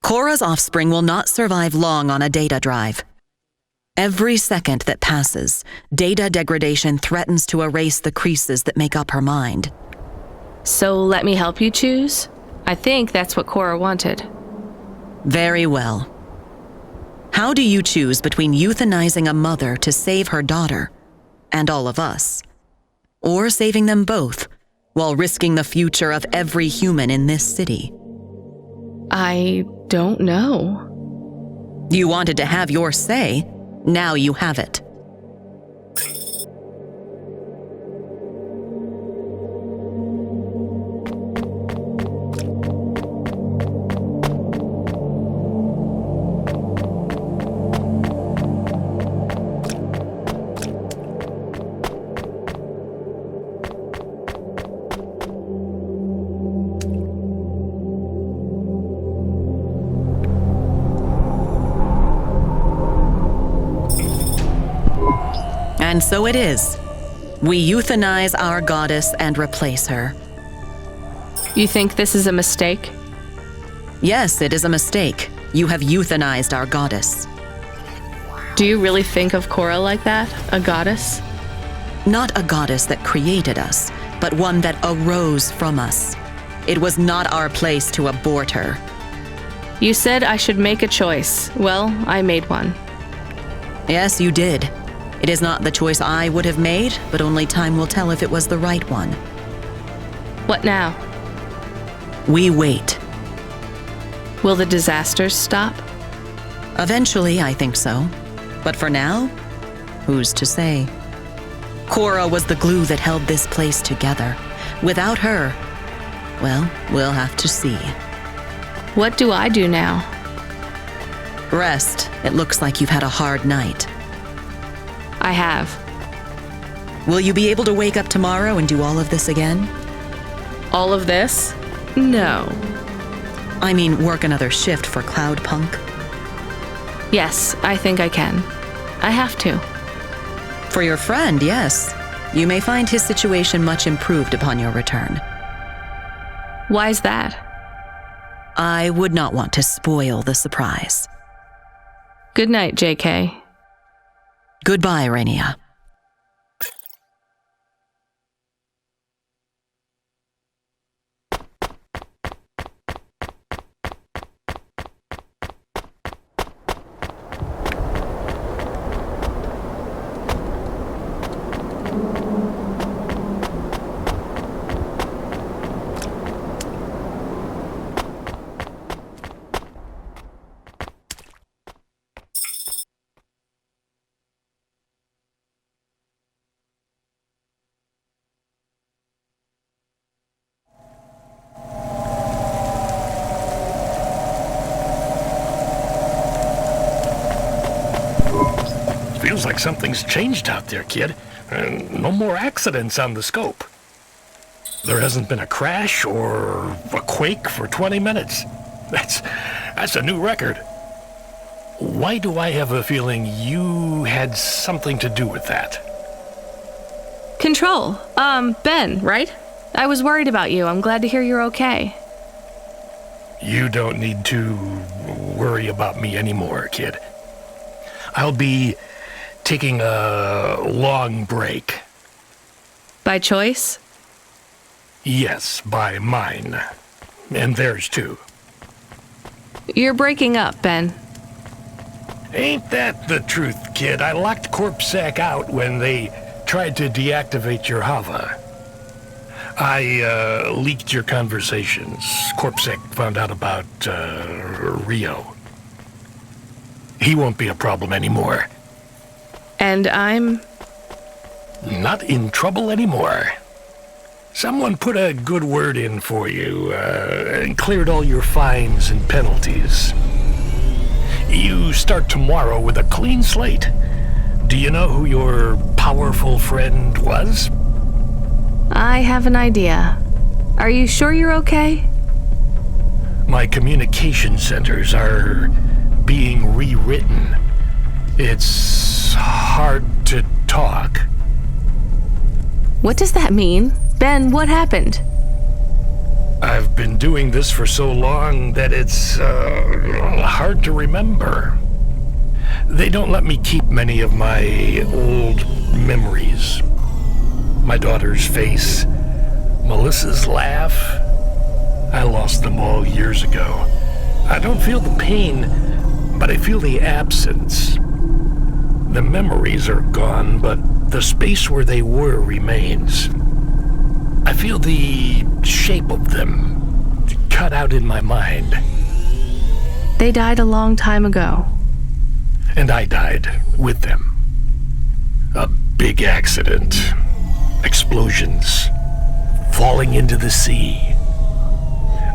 Cora's offspring will not survive long on a data drive. Every second that passes, data degradation threatens to erase the creases that make up her mind. So let me help you choose? I think that's what Cora wanted. Very well. How do you choose between euthanizing a mother to save her daughter, and all of us, or saving them both, while risking the future of every human in this city? I don't know. You wanted to have your say. Now you have it. And so it is. We euthanize our goddess and replace her. You think this is a mistake? Yes, it is a mistake. You have euthanized our goddess. Do you really think of Cora like that? A goddess? Not a goddess that created us, but one that arose from us. It was not our place to abort her. You said I should make a choice. Well, I made one. Yes, you did. It is not the choice I would have made, but only time will tell if it was the right one. What now? We wait. Will the disasters stop? Eventually, I think so. But for now, who's to say? Cora was the glue that held this place together. Without her, well, we'll have to see. What do I do now? Rest. It looks like you've had a hard night. I have. Will you be able to wake up tomorrow and do all of this again? All of this? No. I mean, work another shift for Cloudpunk? Yes, I think I can. I have to. For your friend, yes. You may find his situation much improved upon your return. Why's that? I would not want to spoil the surprise. Good night, JK. Goodbye, Rainia. Feels like something's changed out there, kid. No more accidents on the scope. There hasn't been a crash or a quake for 20 minutes. That's a new record. Why do I have a feeling you had something to do with that? Control. Ben, right? I was worried about you. I'm glad to hear you're okay. You don't need to worry about me anymore, kid. I'll be taking a long break. By choice? Yes, by mine. And theirs too. You're breaking up, Ben. Ain't that the truth, kid? I locked CorpSec out when they tried to deactivate your Hava. I leaked your conversations. CorpSec found out about Rio. He won't be a problem anymore. And I'm... Not in trouble anymore. Someone put a good word in for you, and cleared all your fines and penalties. You start tomorrow with a clean slate. Do you know who your powerful friend was? I have an idea. Are you sure you're okay? My communication centers are being rewritten. It's hard to talk. What does that mean? Ben, what happened? I've been doing this for so long that it's hard to remember. They don't let me keep many of my old memories. My daughter's face, Melissa's laugh. I lost them all years ago. I don't feel the pain, but I feel the absence. The memories are gone, but the space where they were remains. I feel the shape of them cut out in my mind. They died a long time ago. And I died with them. A big accident. Explosions. Falling into the sea.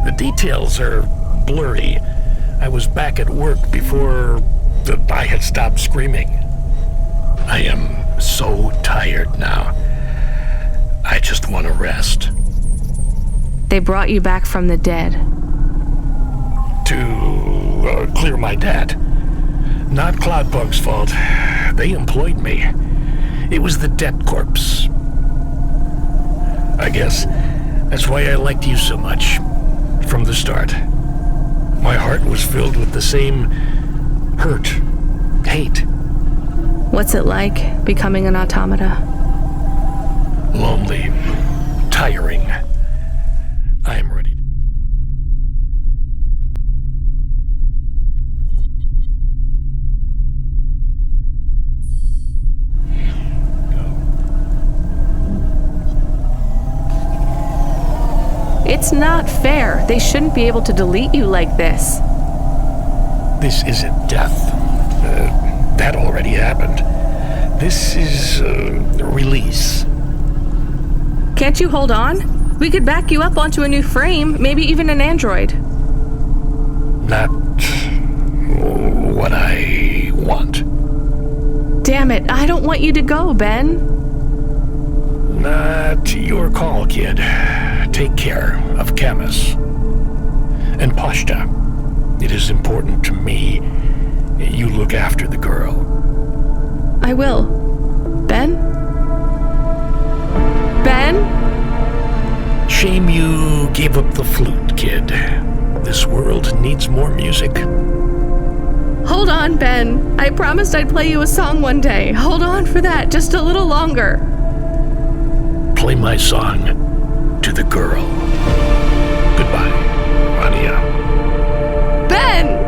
The details are blurry. I was back at work before I had stopped screaming. I am so tired now. I just want to rest. They brought you back from the dead. To clear my debt. Not Cloudpunk's fault. They employed me. It was the debt corpse. I guess that's why I liked you so much. From the start. My heart was filled with the same hurt, hate. What's it like, becoming an automata? Lonely. Tiring. I am ready. It's not fair. They shouldn't be able to delete you like this. This isn't death. That already happened. This is release. Can't you hold on? We could back you up onto a new frame, maybe even an android. Not what I want. Damn it, I don't want you to go, Ben. Not your call, kid. Take care of Camus. And Pashta. It is important to me you look after the girl. I will. Ben? Ben? Shame you gave up the flute, kid. This world needs more music. Hold on, Ben. I promised I'd play you a song one day. Hold on for that, just a little longer. Play my song to the girl. Goodbye, Rania. Ben!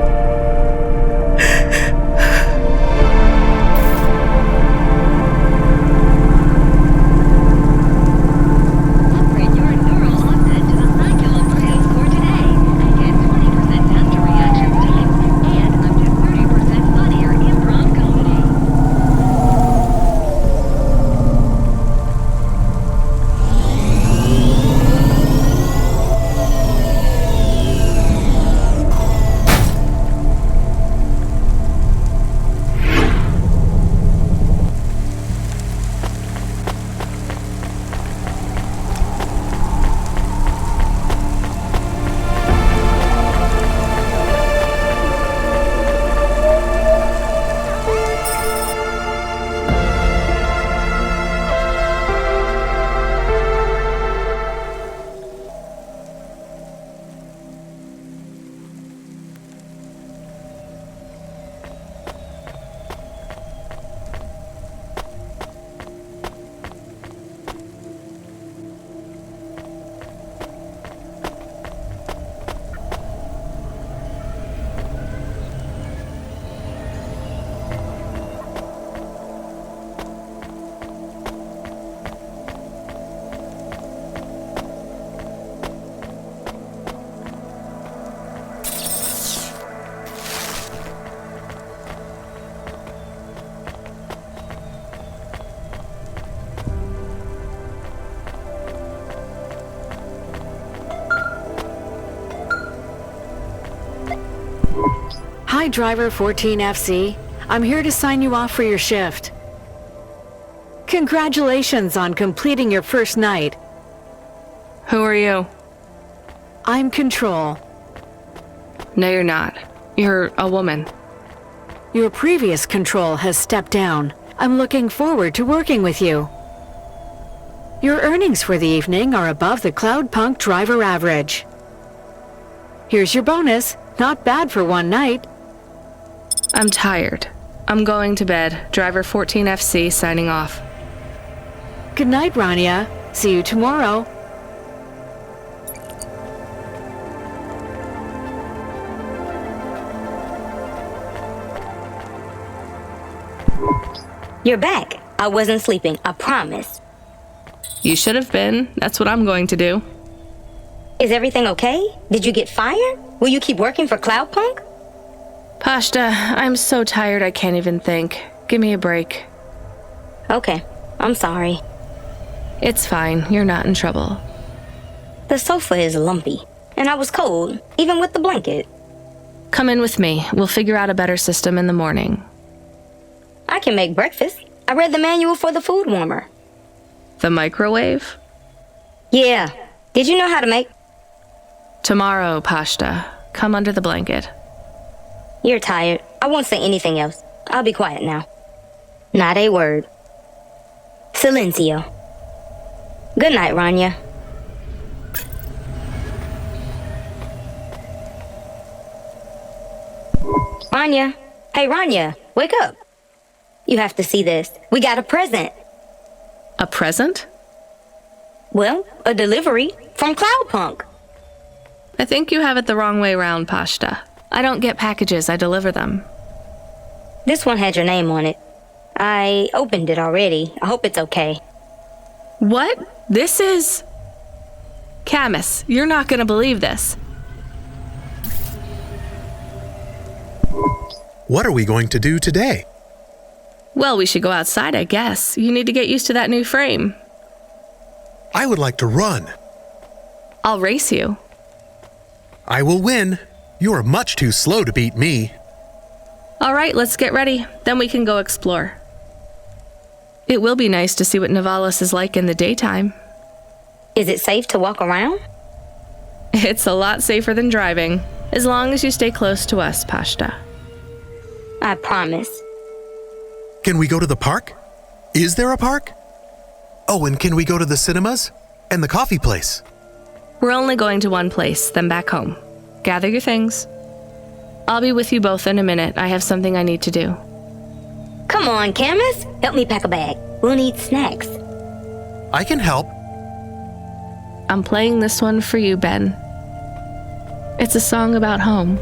Hi, Driver 14FC. I'm here to sign you off for your shift. Congratulations on completing your first night. Who are you? I'm Control. No, you're not. You're a woman. Your previous Control has stepped down. I'm looking forward to working with you. Your earnings for the evening are above the Cloudpunk driver average. Here's your bonus. Not bad for one night. I'm tired. I'm going to bed. Driver 14FC signing off. Good night, Rania. See you tomorrow. You're back. I wasn't sleeping, I promise. You should have been. That's what I'm going to do. Is everything okay? Did you get fired? Will you keep working for Cloudpunk? Pashta, I'm so tired I can't even think. Give me a break. Okay, I'm sorry. It's fine. You're not in trouble. The sofa is lumpy, and I was cold, even with the blanket. Come in with me. We'll figure out a better system in the morning. I can make breakfast. I read the manual for the food warmer. The microwave? Yeah. Did you know how to make? Tomorrow, Pashta. Come under the blanket. You're tired. I won't say anything else. I'll be quiet now. Not a word. Silencio. Good night, Rania. Rania. Hey, Rania, wake up. You have to see this. We got a present. A present? Well, a delivery from Cloudpunk. I think you have it the wrong way round, Pashta. I don't get packages, I deliver them. This one had your name on it. I opened it already. I hope it's okay. What? This is... Camus, you're not gonna believe this. What are we going to do today? Well, we should go outside, I guess. You need to get used to that new frame. I would like to run. I'll race you. I will win. You are much too slow to beat me. All right, let's get ready. Then we can go explore. It will be nice to see what Nivalis is like in the daytime. Is it safe to walk around? It's a lot safer than driving, as long as you stay close to us, Pashta. I promise. Can we go to the park? Is there a park? Oh, and can we go to the cinemas? And the coffee place? We're only going to one place, then back home. Gather your things. I'll be with you both in a minute. I have something I need to do. Come on, Camus. Help me pack a bag. We'll need snacks. I can help. I'm playing this one for you, Ben. It's a song about home.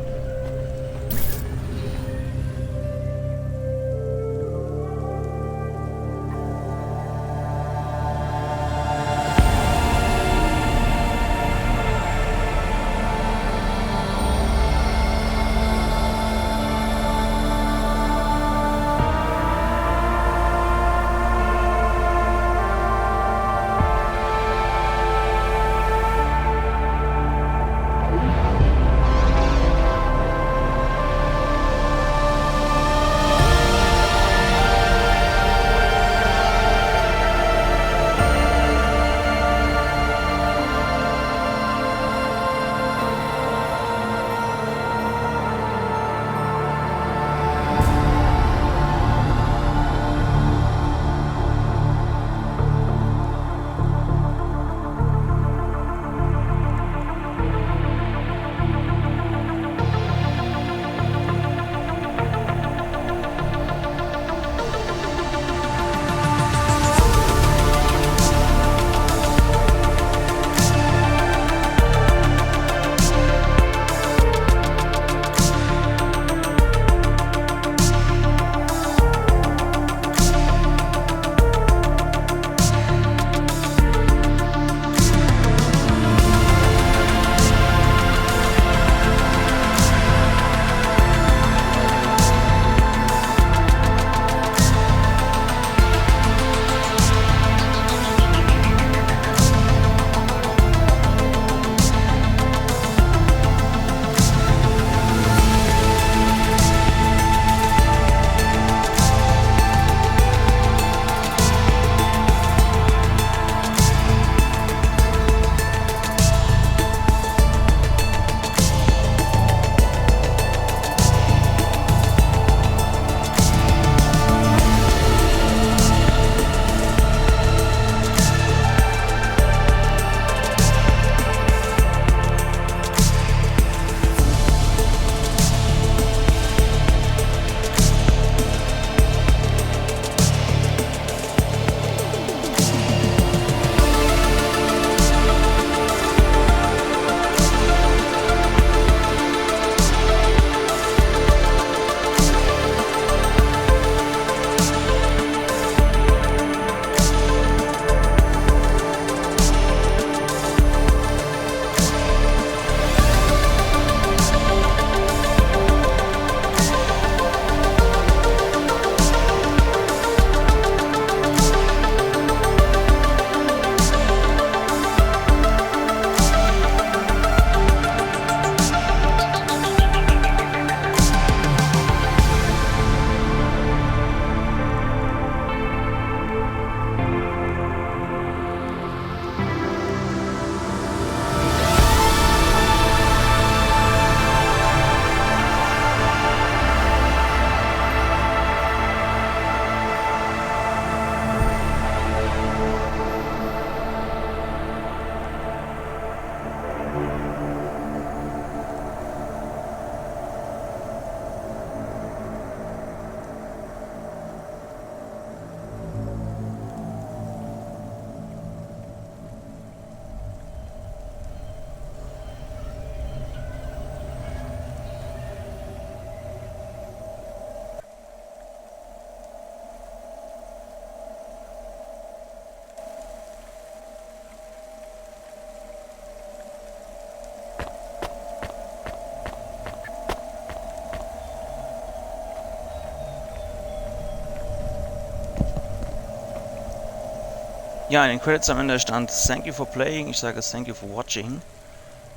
Ja, in den Credits am Ende stand Thank you for playing. Ich sage Thank you for watching.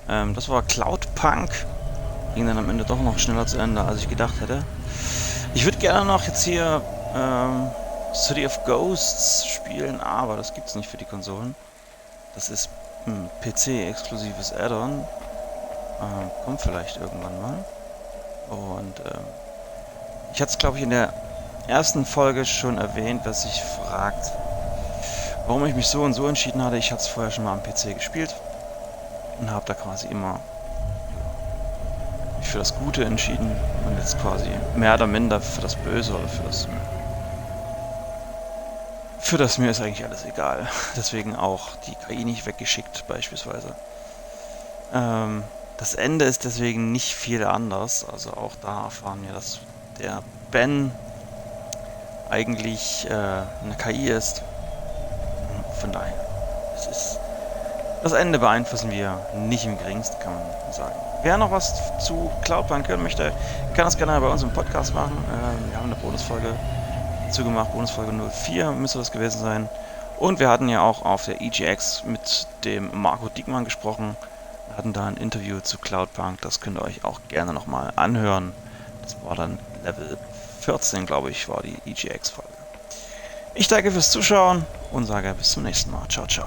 Das war Cloudpunk. Ging dann am Ende doch noch schneller zu Ende, als ich gedacht hätte. Ich würde gerne noch jetzt hier City of Ghosts spielen, aber das gibt es nicht für die Konsolen. Das ist ein PC-exklusives Add-on. Kommt vielleicht irgendwann mal. Und ich hatte es, glaube ich, in der ersten Folge schon erwähnt, wer sich fragt, warum ich mich so und so entschieden hatte. Ich hatte es vorher schon mal am PC gespielt und habe da quasi immer mich für das Gute entschieden und jetzt quasi mehr oder minder für das Böse oder für das mir ist eigentlich alles egal. Deswegen auch die KI nicht weggeschickt beispielsweise. Das Ende ist deswegen nicht viel anders. Also auch da erfahren wir, dass der Ben eigentlich eine KI ist. Von daher, das Ende beeinflussen wir nicht im geringsten, kann man sagen. Wer noch was zu Cloudpunk hören möchte, kann das gerne bei uns im Podcast machen. Wir haben eine Bonusfolge dazu gemacht, Bonusfolge 04 müsste das gewesen sein. Und wir hatten ja auch auf der EGX mit dem Marco Diekmann gesprochen. Wir hatten da ein Interview zu Cloudpunk, das könnt ihr euch auch gerne nochmal anhören. Das war dann Level 14, glaube ich, war die EGX-Folge. Ich danke fürs Zuschauen und sage bis zum nächsten Mal. Ciao, ciao.